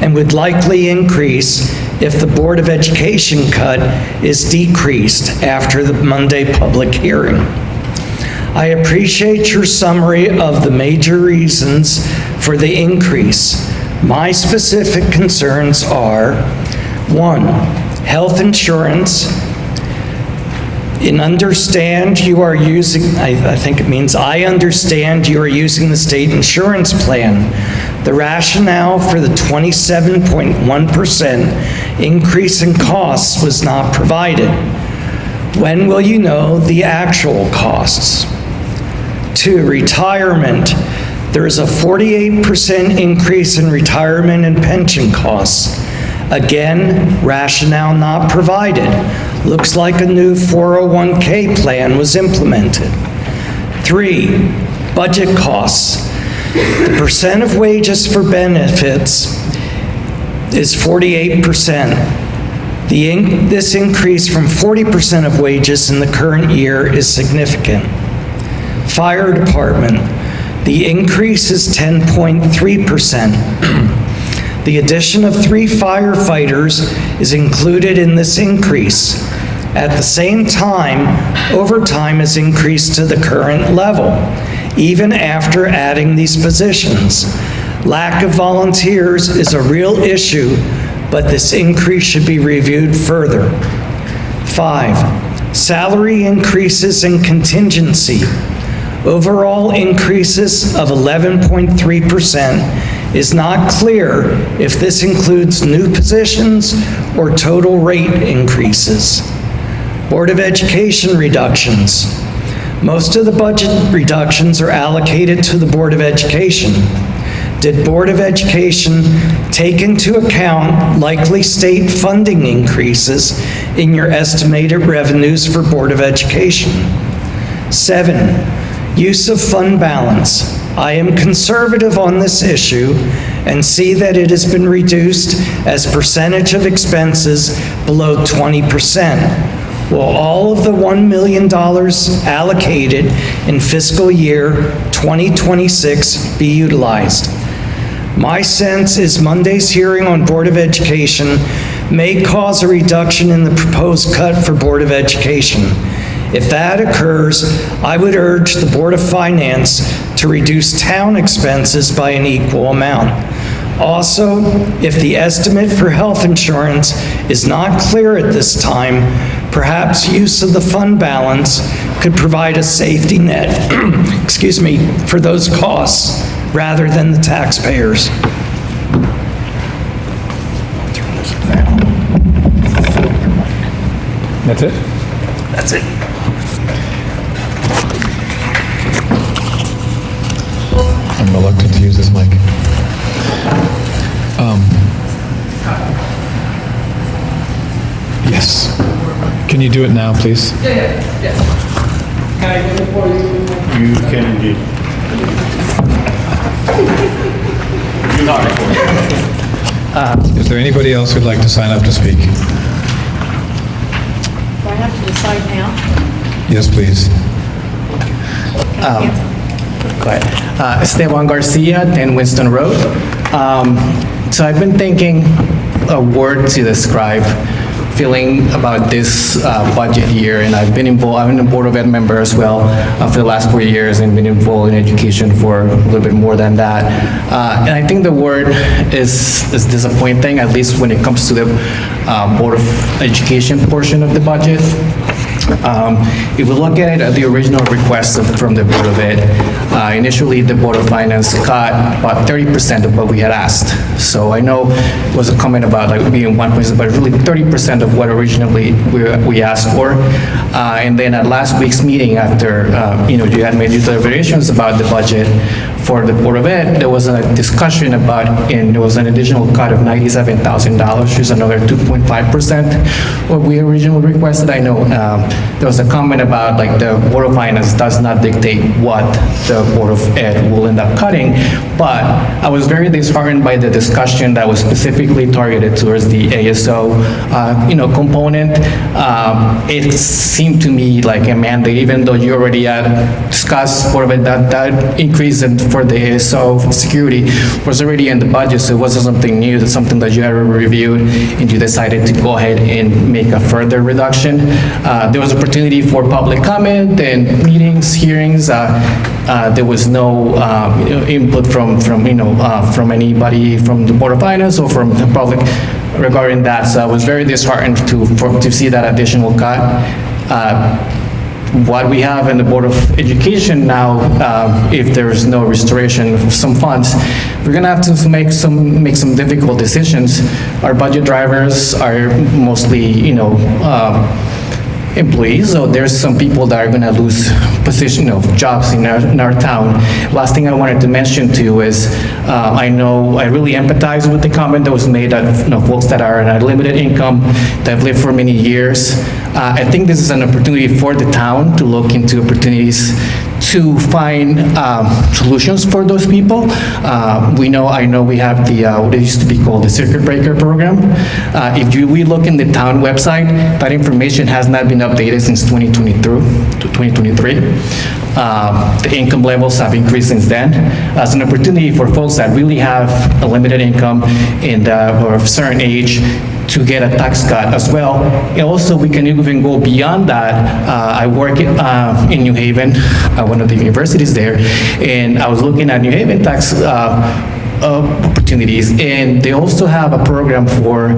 and would likely increase if the Board of Education cut is decreased after the Monday public hearing. I appreciate your summary of the major reasons for the increase. My specific concerns are, 1, health insurance. I understand you are using the state insurance plan. The rationale for the 27.1% increase in costs was not provided. When will you know the actual costs? 2, retirement. There is a 48% increase in retirement and pension costs. Again, rationale not provided. Looks like a new 401k plan was implemented. 3, budget costs. The percent of wages for benefits is 48%. This increase from 40% of wages in the current year is significant. Fire department, the increase is 10.3%. The addition of 3 firefighters is included in this increase. At the same time, overtime is increased to the current level, even after adding these positions. Lack of volunteers is a real issue, but this increase should be reviewed further. 5, salary increases and contingency. Overall increases of 11.3% is not clear if this includes new positions or total rate increases. Board of Education reductions. Most of the budget reductions are allocated to the Board of Education. Did Board of Education take into account likely state funding increases in your estimated revenues for Board of Education? 7, use of fund balance. I am conservative on this issue and see that it has been reduced as percentage of expenses below 20%. Will all of the $1 million allocated in fiscal year 2026 be utilized? My sense is Monday's hearing on Board of Education may cause a reduction in the proposed cut for Board of Education. If that occurs, I would urge the Board of Finance to reduce town expenses by an equal amount. Also, if the estimate for health insurance is not clear at this time, perhaps use of the fund balance could provide a safety net, excuse me, for those costs rather than the taxpayers. That's it? That's it. I'm reluctant to use this mic. Yes. Can you do it now, please? You can indeed. You're not recording. Is there anybody else who'd like to sign up to speak? Do I have to decide now? Yes, please. Go ahead. Esteban Garcia, 10 Winston Road. So I've been thinking a word to describe feeling about this budget year, and I've been involved, I'm a Board of Ed member as well for the last 4 years and been involved in education for a little bit more than that. And I think the word is disappointing, at least when it comes to the Board of Education portion of the budget. If we look at it at the original request from the Board of Ed, initially the Board of Finance cut about 30% of what we had asked. So I know it was a comment about like being 1%, but really 30% of what originally we asked for. And then at last week's meeting, after you had made your deliberations about the budget for the Board of Ed, there was a discussion about, and there was an additional cut of $97,000, which is another 2.5% what we originally requested. I know there was a comment about like the Board of Finance does not dictate what the Board of Ed will end up cutting, but I was very disheartened by the discussion that was specifically targeted towards the ASO, component. It seemed to me like a mandate, even though you already had discussed Board of Ed, that increase for the ASO security was already in the budget, so it wasn't something new. It's something that you had reviewed, and you decided to go ahead and make a further reduction. There was opportunity for public comment and meetings, hearings. There was no input from anybody from the Board of Finance or from the public regarding that. So I was very disheartened to see that additional cut. What we have in the Board of Education now, if there's no restoration of some funds, we're going to have to make some difficult decisions. Our budget drivers are mostly, employees, so there's some people that are going to lose jobs in our town. Last thing I wanted to mention too is I really empathize with the comment that was made that folks that are on a limited income that have lived for many years. I think this is an opportunity for the town to look into opportunities to find solutions for those people. I know we have the what it used to be called the circuit breaker program. If we look in the town website, that information has not been updated since 2022 to 2023. The income levels have increased since then. As an opportunity for folks that really have a limited income and or of a certain age to get a tax cut as well. And also, we can even go beyond that. I work in New Haven, one of the universities there, and I was looking at New Haven tax opportunities, and they also have a program for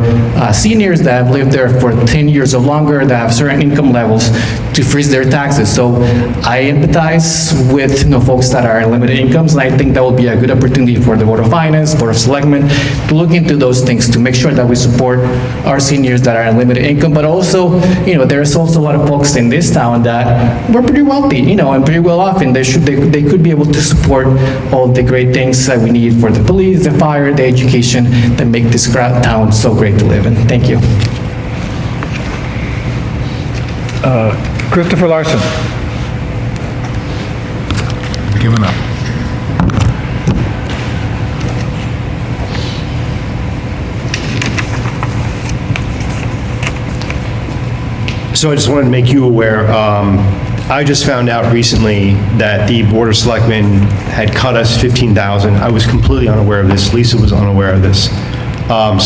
seniors that have lived there for 10 years or longer that have certain income levels to freeze their taxes. So I empathize with folks that are in limited incomes, and I think that will be a good opportunity for the Board of Finance, Board of Selectmen to look into those things to make sure that we support our seniors that are in limited income, but also, there's also a lot of folks in this town that were pretty wealthy, and pretty well off, and they could be able to support all the great things that we need for the police, the fire, the education that make this town so great to live in. Thank you. Christopher Larson. Giving up. So I just wanted to make you aware, I just found out recently that the Board of Selectmen had cut us $15,000. I was completely unaware of this. Lisa was unaware of this.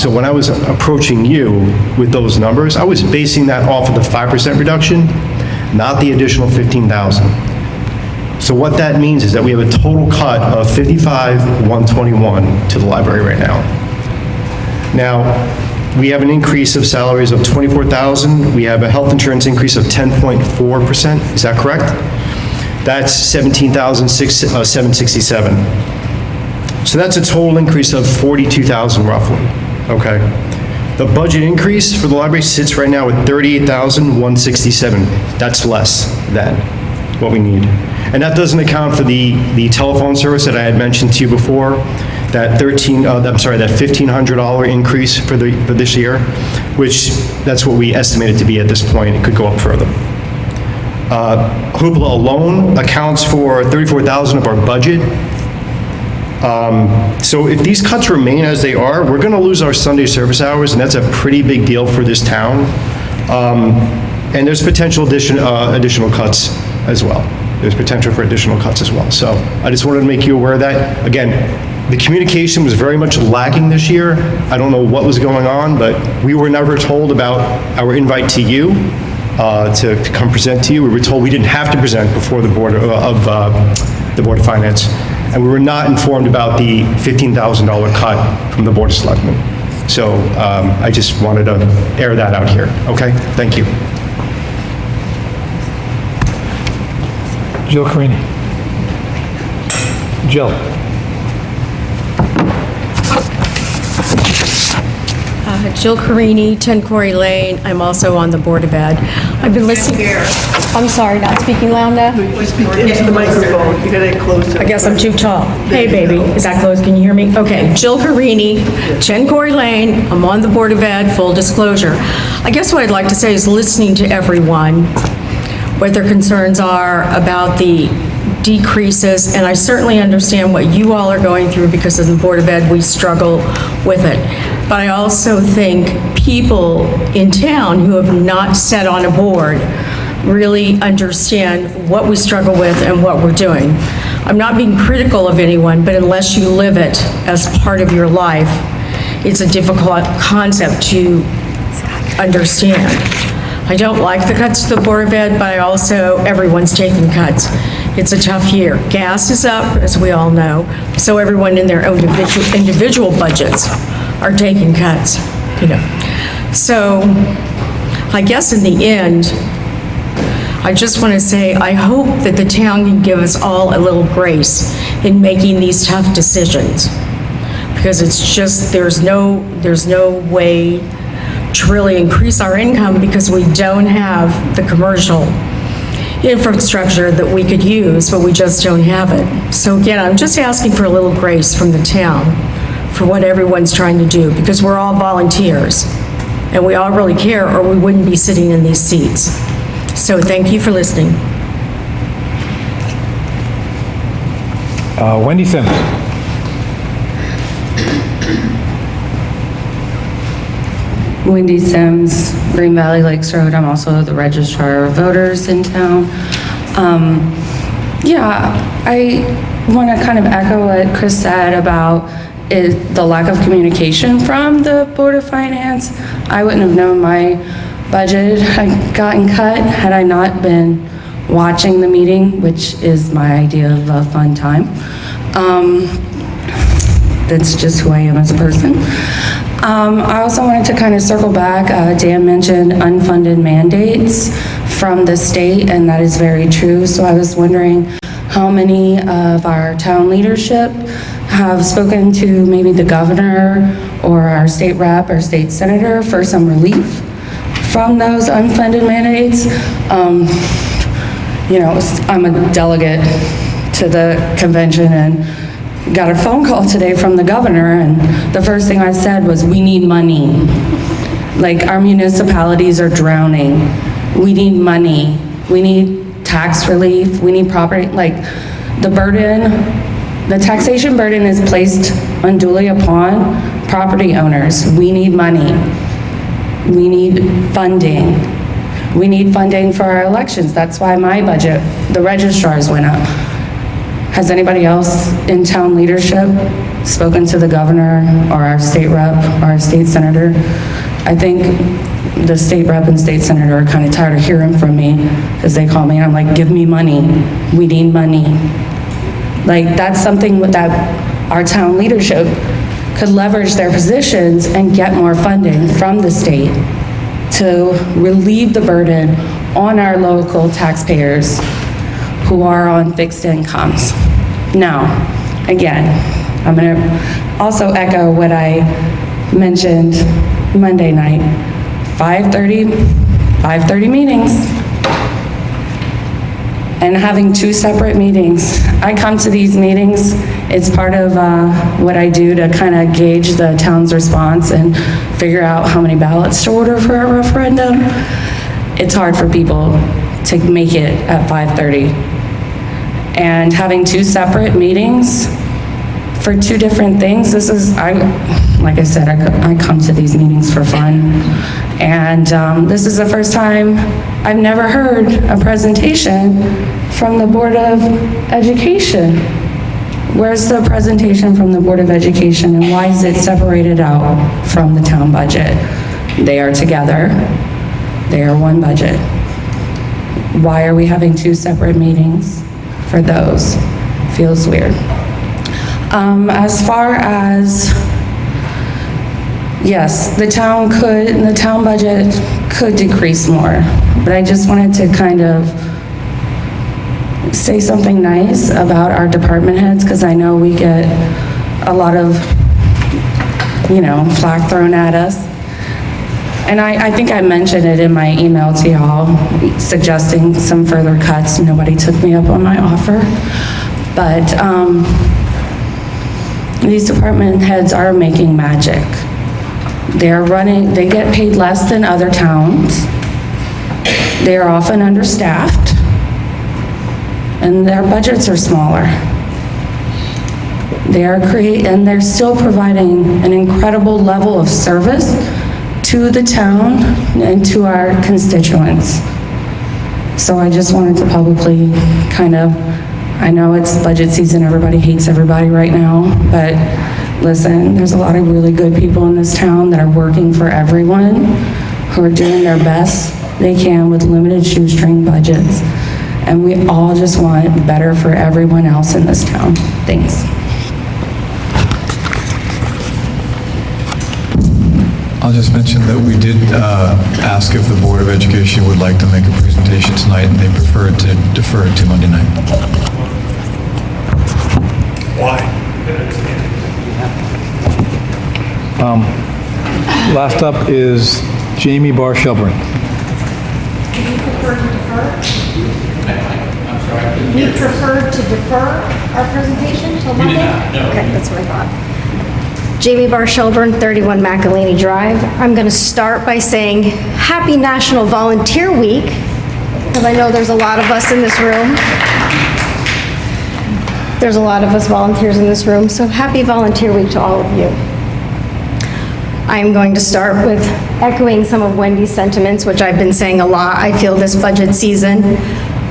So when I was approaching you with those numbers, I was basing that off of the 5% reduction, not the additional $15,000. So what that means is that we have a total cut of $55,121 to the library right now. Now, we have an increase of salaries of $24,000. We have a health insurance increase of 10.4%. Is that correct? That's $17,767. So that's a total increase of $42,000 roughly. Okay. The budget increase for the library sits right now at $38,167. That's less than what we need. And that doesn't account for the telephone service that I had mentioned to you before. That $1,500 increase for this year, which that's what we estimated to be at this point. It could go up further. Hoopla alone accounts for $34,000 of our budget. So if these cuts remain as they are, we're going to lose our Sunday service hours, and that's a pretty big deal for this town. And there's potential additional cuts as well. There's potential for additional cuts as well. So I just wanted to make you aware of that. Again, the communication was very much lacking this year. I don't know what was going on, but we were never told about our invite to you to come present to you. We were told we didn't have to present before the Board of Finance, and we were not informed about the $15,000 cut from the Board of Selectmen. So I just wanted to air that out here. Okay, thank you. Jill Carini. Jill. Jill Carini, 10 Quarry Lane. I'm also on the Board of Ed. I've been listening. I'm sorry, not speaking loud enough? Speak into the microphone. You gotta get closer. I guess I'm too tall. Hey, baby, is that close? Can you hear me? Okay, Jill Carini, 10 Quarry Lane. I'm on the Board of Ed, full disclosure. I guess what I'd like to say is listening to everyone, what their concerns are about the decreases, and I certainly understand what you all are going through because of the Board of Ed, we struggle with it. But I also think people in town who have not sat on a board really understand what we struggle with and what we're doing. I'm not being critical of anyone, but unless you live it as part of your life, it's a difficult concept to understand. I don't like the cuts to the Board of Ed, but I also, everyone's taking cuts. It's a tough year. Gas is up, as we all know, so everyone in their own individual budgets are taking cuts, you know. So I guess in the end, I just want to say, I hope that the town can give us all a little grace in making these tough decisions. Because it's just, there's no way to really increase our income because we don't have the commercial infrastructure that we could use, but we just don't have it. So again, I'm just asking for a little grace from the town for what everyone's trying to do, because we're all volunteers, and we all really care, or we wouldn't be sitting in these seats. So thank you for listening. Wendy Sims. Wendy Sims, Green Valley Lakes Road. I'm also the registrar of voters in town. Yeah, I want to kind of echo what Chris said about the lack of communication from the Board of Finance. I wouldn't have known my budget had gotten cut had I not been watching the meeting, which is my idea of a fun time. That's just who I am as a person. I also wanted to kind of circle back. Dan mentioned unfunded mandates from the state, and that is very true. So I was wondering how many of our town leadership have spoken to maybe the governor or our state rep or state senator for some relief from those unfunded mandates. You know, I'm a delegate to the convention and got a phone call today from the governor, and the first thing I said was, we need money. Like, our municipalities are drowning. We need money. We need tax relief. We need property, like, the taxation burden is placed unduly upon property owners. We need money. We need funding. We need funding for our elections. That's why my budget, the registrars went up. Has anybody else in town leadership spoken to the governor or our state rep or our state senator? I think the state rep and state senator are kind of tired of hearing from me because they call me and I'm like, give me money. We need money. Like, that's something that our town leadership could leverage their positions and get more funding from the state to relieve the burden on our local taxpayers who are on fixed incomes. Now, again, I'm going to also echo what I mentioned Monday night, 5:30 meetings, and having 2 separate meetings. I come to these meetings, it's part of what I do to kind of gauge the town's response and figure out how many ballots to order for a referendum. It's hard for people to make it at 5:30. And having 2 separate meetings for 2 different things, like I said, I come to these meetings for fun. And this is the first time I've never heard a presentation from the Board of Education. Where's the presentation from the Board of Education and why is it separated out from the town budget? They are together. They are one budget. Why are we having 2 separate meetings for those? Feels weird. As far as, yes, the town budget could decrease more, but I just wanted to kind of say something nice about our department heads, because I know we get a lot of, flack thrown at us. And I think I mentioned it in my email to y'all, suggesting some further cuts. Nobody took me up on my offer. But these department heads are making magic. They get paid less than other towns. They are often understaffed. And their budgets are smaller. And they're still providing an incredible level of service to the town and to our constituents. So I just wanted to publicly I know it's budget season, everybody hates everybody right now, but listen, there's a lot of really good people in this town that are working for everyone, who are doing their best they can with limited shoestring budgets. And we all just want better for everyone else in this town. Thanks. I'll just mention that we did ask if the Board of Education would like to make a presentation tonight, and they preferred to defer it to Monday night. Why? Last up is Jamie Bar-Shelburne. You prefer to defer? We prefer to defer our presentation till Monday? Okay, that's what I thought. Jamie Bar-Shelburne, 31 McElhaney Drive. I'm going to start by saying Happy National Volunteer Week, because I know there's a lot of us in this room. There's a lot of us volunteers in this room, so happy Volunteer Week to all of you. I'm going to start with echoing some of Wendy's sentiments, which I've been saying a lot. I feel this budget season,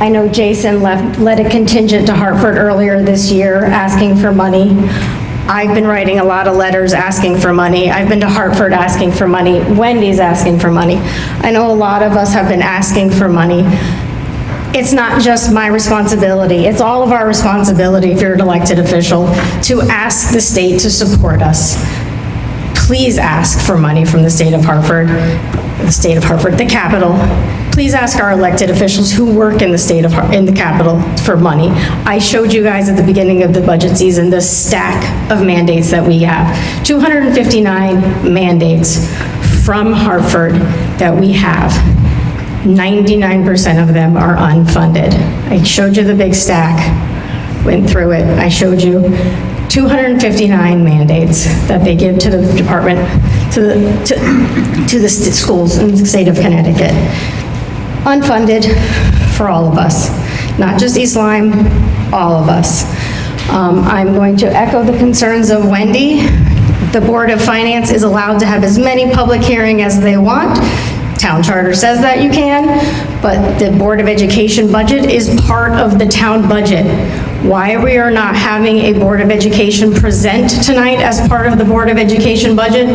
I know Jason led a contingent to Hartford earlier this year asking for money. I've been writing a lot of letters asking for money. I've been to Hartford asking for money. Wendy's asking for money. I know a lot of us have been asking for money. It's not just my responsibility, it's all of our responsibility if you're an elected official to ask the state to support us. Please ask for money from the state of Hartford, the capital. Please ask our elected officials who work in the capital for money. I showed you guys at the beginning of the budget season the stack of mandates that we have. 259 mandates from Hartford that we have. 99% of them are unfunded. I showed you the big stack, went through it. I showed you 259 mandates that they give to the department, to the schools in the state of Connecticut. Unfunded for all of us, not just East Lyme, all of us. I'm going to echo the concerns of Wendy. The Board of Finance is allowed to have as many public hearings as they want. Town charter says that you can, but the Board of Education budget is part of the town budget. Why we are not having a Board of Education present tonight as part of the Board of Education budget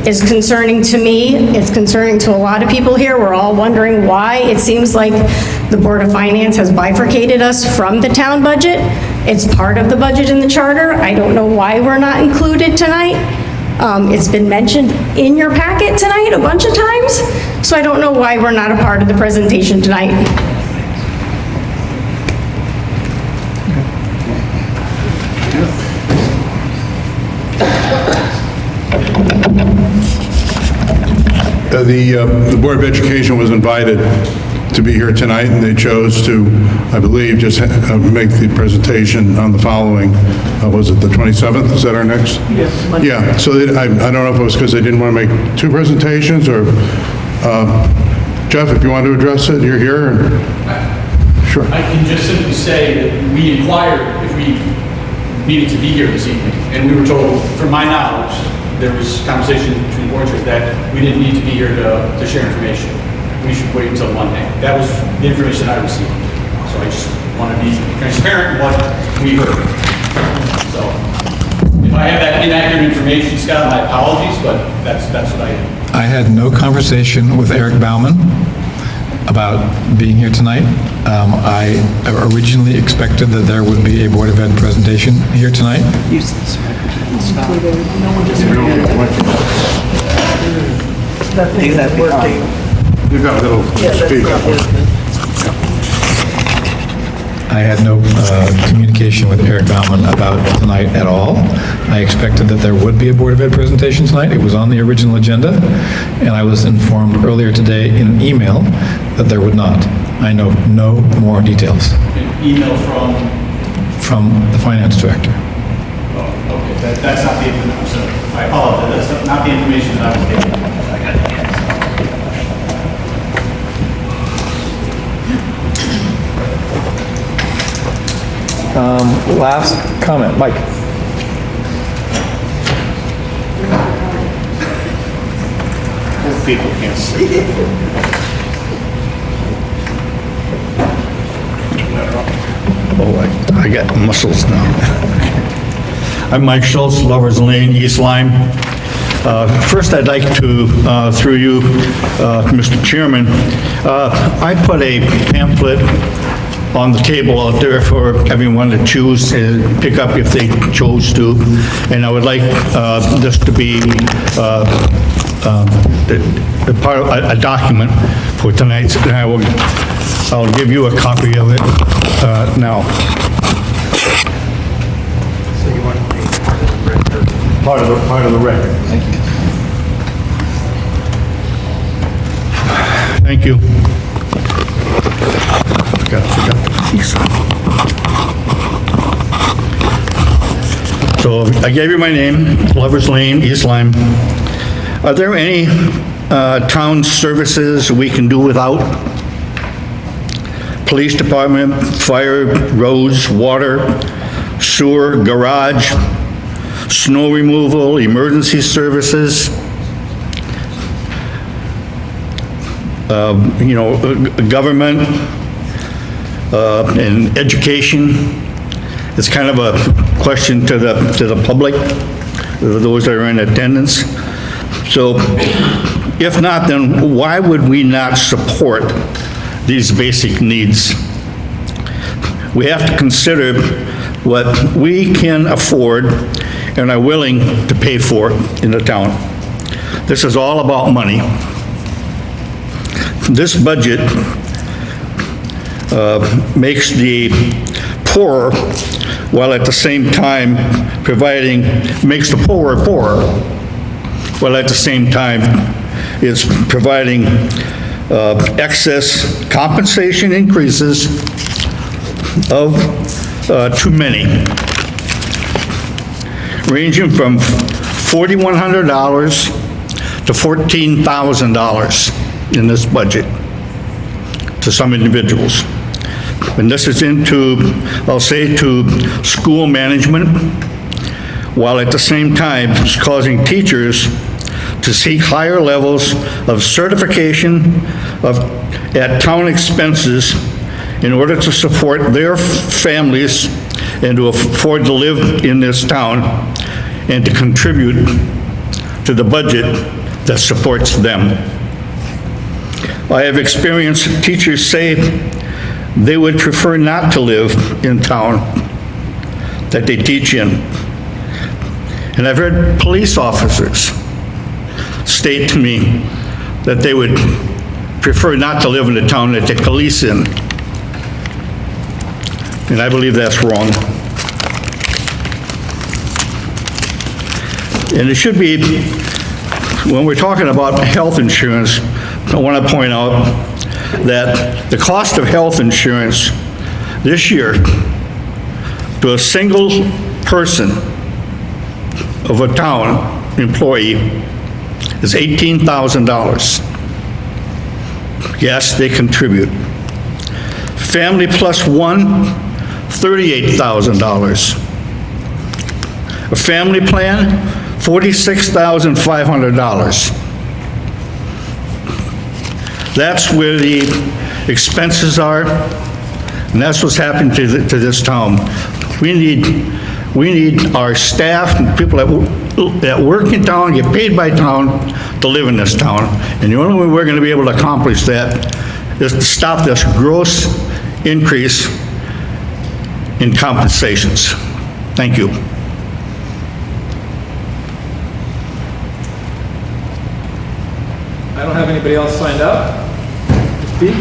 is concerning to me. It's concerning to a lot of people here. We're all wondering why. It seems like the Board of Finance has bifurcated us from the town budget. It's part of the budget in the charter. I don't know why we're not included tonight. It's been mentioned in your packet tonight a bunch of times, so I don't know why we're not a part of the presentation tonight. The Board of Education was invited to be here tonight, and they chose to, I believe, just make the presentation on the following, was it the 27th? Is that our next? Yes. Yeah, so I don't know if it was because they didn't want to make two presentations, or, Jeff, if you want to address it, you're here. Sure. I can just simply say that we inquired if we needed to be here this evening, and we were told, from my knowledge, there was conversation between board chairs that we didn't need to be here to share information. We should wait until Monday. That was the information I received. So I just want to be transparent in what we heard. So if I have that inaccurate information, Scott, my apologies, but that's what I have. I had no conversation with Eric Bauman about being here tonight. I originally expected that there would be a Board of Ed presentation here tonight. You've got a little speaker. I had no communication with Eric Bauman about tonight at all. I expected that there would be a Board of Ed presentation tonight. It was on the original agenda, and I was informed earlier today in an email that there would not. I know no more details. An email from? From the finance director. Oh, okay, that's not the information, so I apologize, that's not the information that I was getting. I got it. Last comment, Mike. People can't see. Oh, I got muscles now. I'm Mike Schultz, Lovers Lane, East Lyme. First, I'd like to, through you, Mr. Chairman, I put a pamphlet on the table out there for everyone to choose and pick up if they chose to, and I would like this to be the part of a document for tonight's, and I'll give you a copy of it now. So you want to make part of the record? Thank you. Thank you. Forgot the piece. So I gave you my name, Lovers Lane, East Lyme. Are there any town services we can do without? Police department, fire, roads, water, sewer, garage, snow removal, emergency services, government, and education. It's kind of a question to the public, those that are in attendance. So if not, then why would we not support these basic needs? We have to consider what we can afford and are willing to pay for in the town. This is all about money. This budget makes the poorer, while at the same time makes the poorer, while at the same time is providing excess compensation increases of too many, ranging from $4,100 to $14,000 in this budget to some individuals. And this is into, I'll say, to school management, while at the same time it's causing teachers to seek higher levels of certification at town expenses in order to support their families and to afford to live in this town and to contribute to the budget that supports them. I have experienced teachers say they would prefer not to live in town that they teach in. And I've heard police officers state to me that they would prefer not to live in the town that they police in. And I believe that's wrong. And it should be, when we're talking about health insurance, I want to point out that the cost of health insurance this year to a single person of a town employee is $18,000. Yes, they contribute. Family plus one, $38,000. A family plan, $46,500. That's where the expenses are, and that's what's happening to this town. We need our staff and people that work in town, get paid by town, to live in this town. And the only way we're going to be able to accomplish that is to stop this gross increase in compensations. Thank you. I don't have anybody else signed up to speak.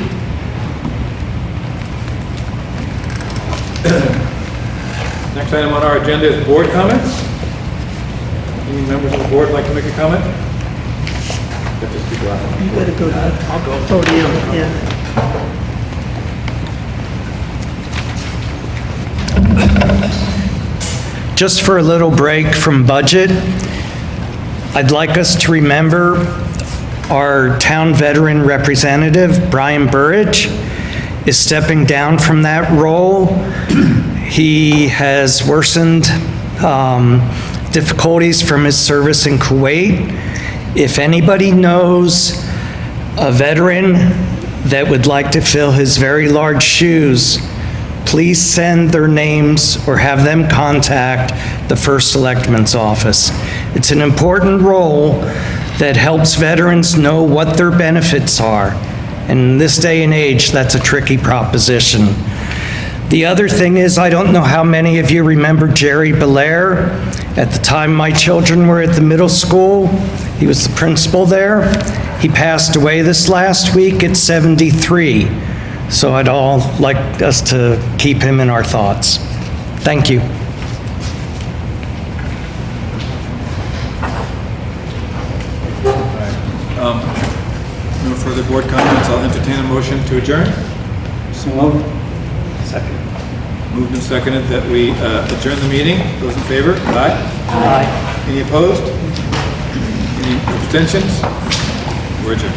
Next item on our agenda is board comments. Any members of the board like to make a comment? Let this be loud. You better go to the podium, yeah. Just for a little break from budget, I'd like us to remember our town veteran representative, Brian Burridge, is stepping down from that role. He has worsened difficulties from his service in Kuwait. If anybody knows a veteran that would like to fill his very large shoes, please send their names or have them contact the First Selectman's office. It's an important role that helps veterans know what their benefits are. And in this day and age, that's a tricky proposition. The other thing is, I don't know how many of you remember Jerry Belair. At the time my children were at the middle school, he was the principal there. He passed away this last week at 73. So I'd all like us to keep him in our thoughts. Thank you. No further board comments. I'll entertain a motion to adjourn. So moved. Second. Moved and seconded that we adjourn the meeting. Those in favor? Aye. Aye. Any opposed? Any abstentions? We're adjourned.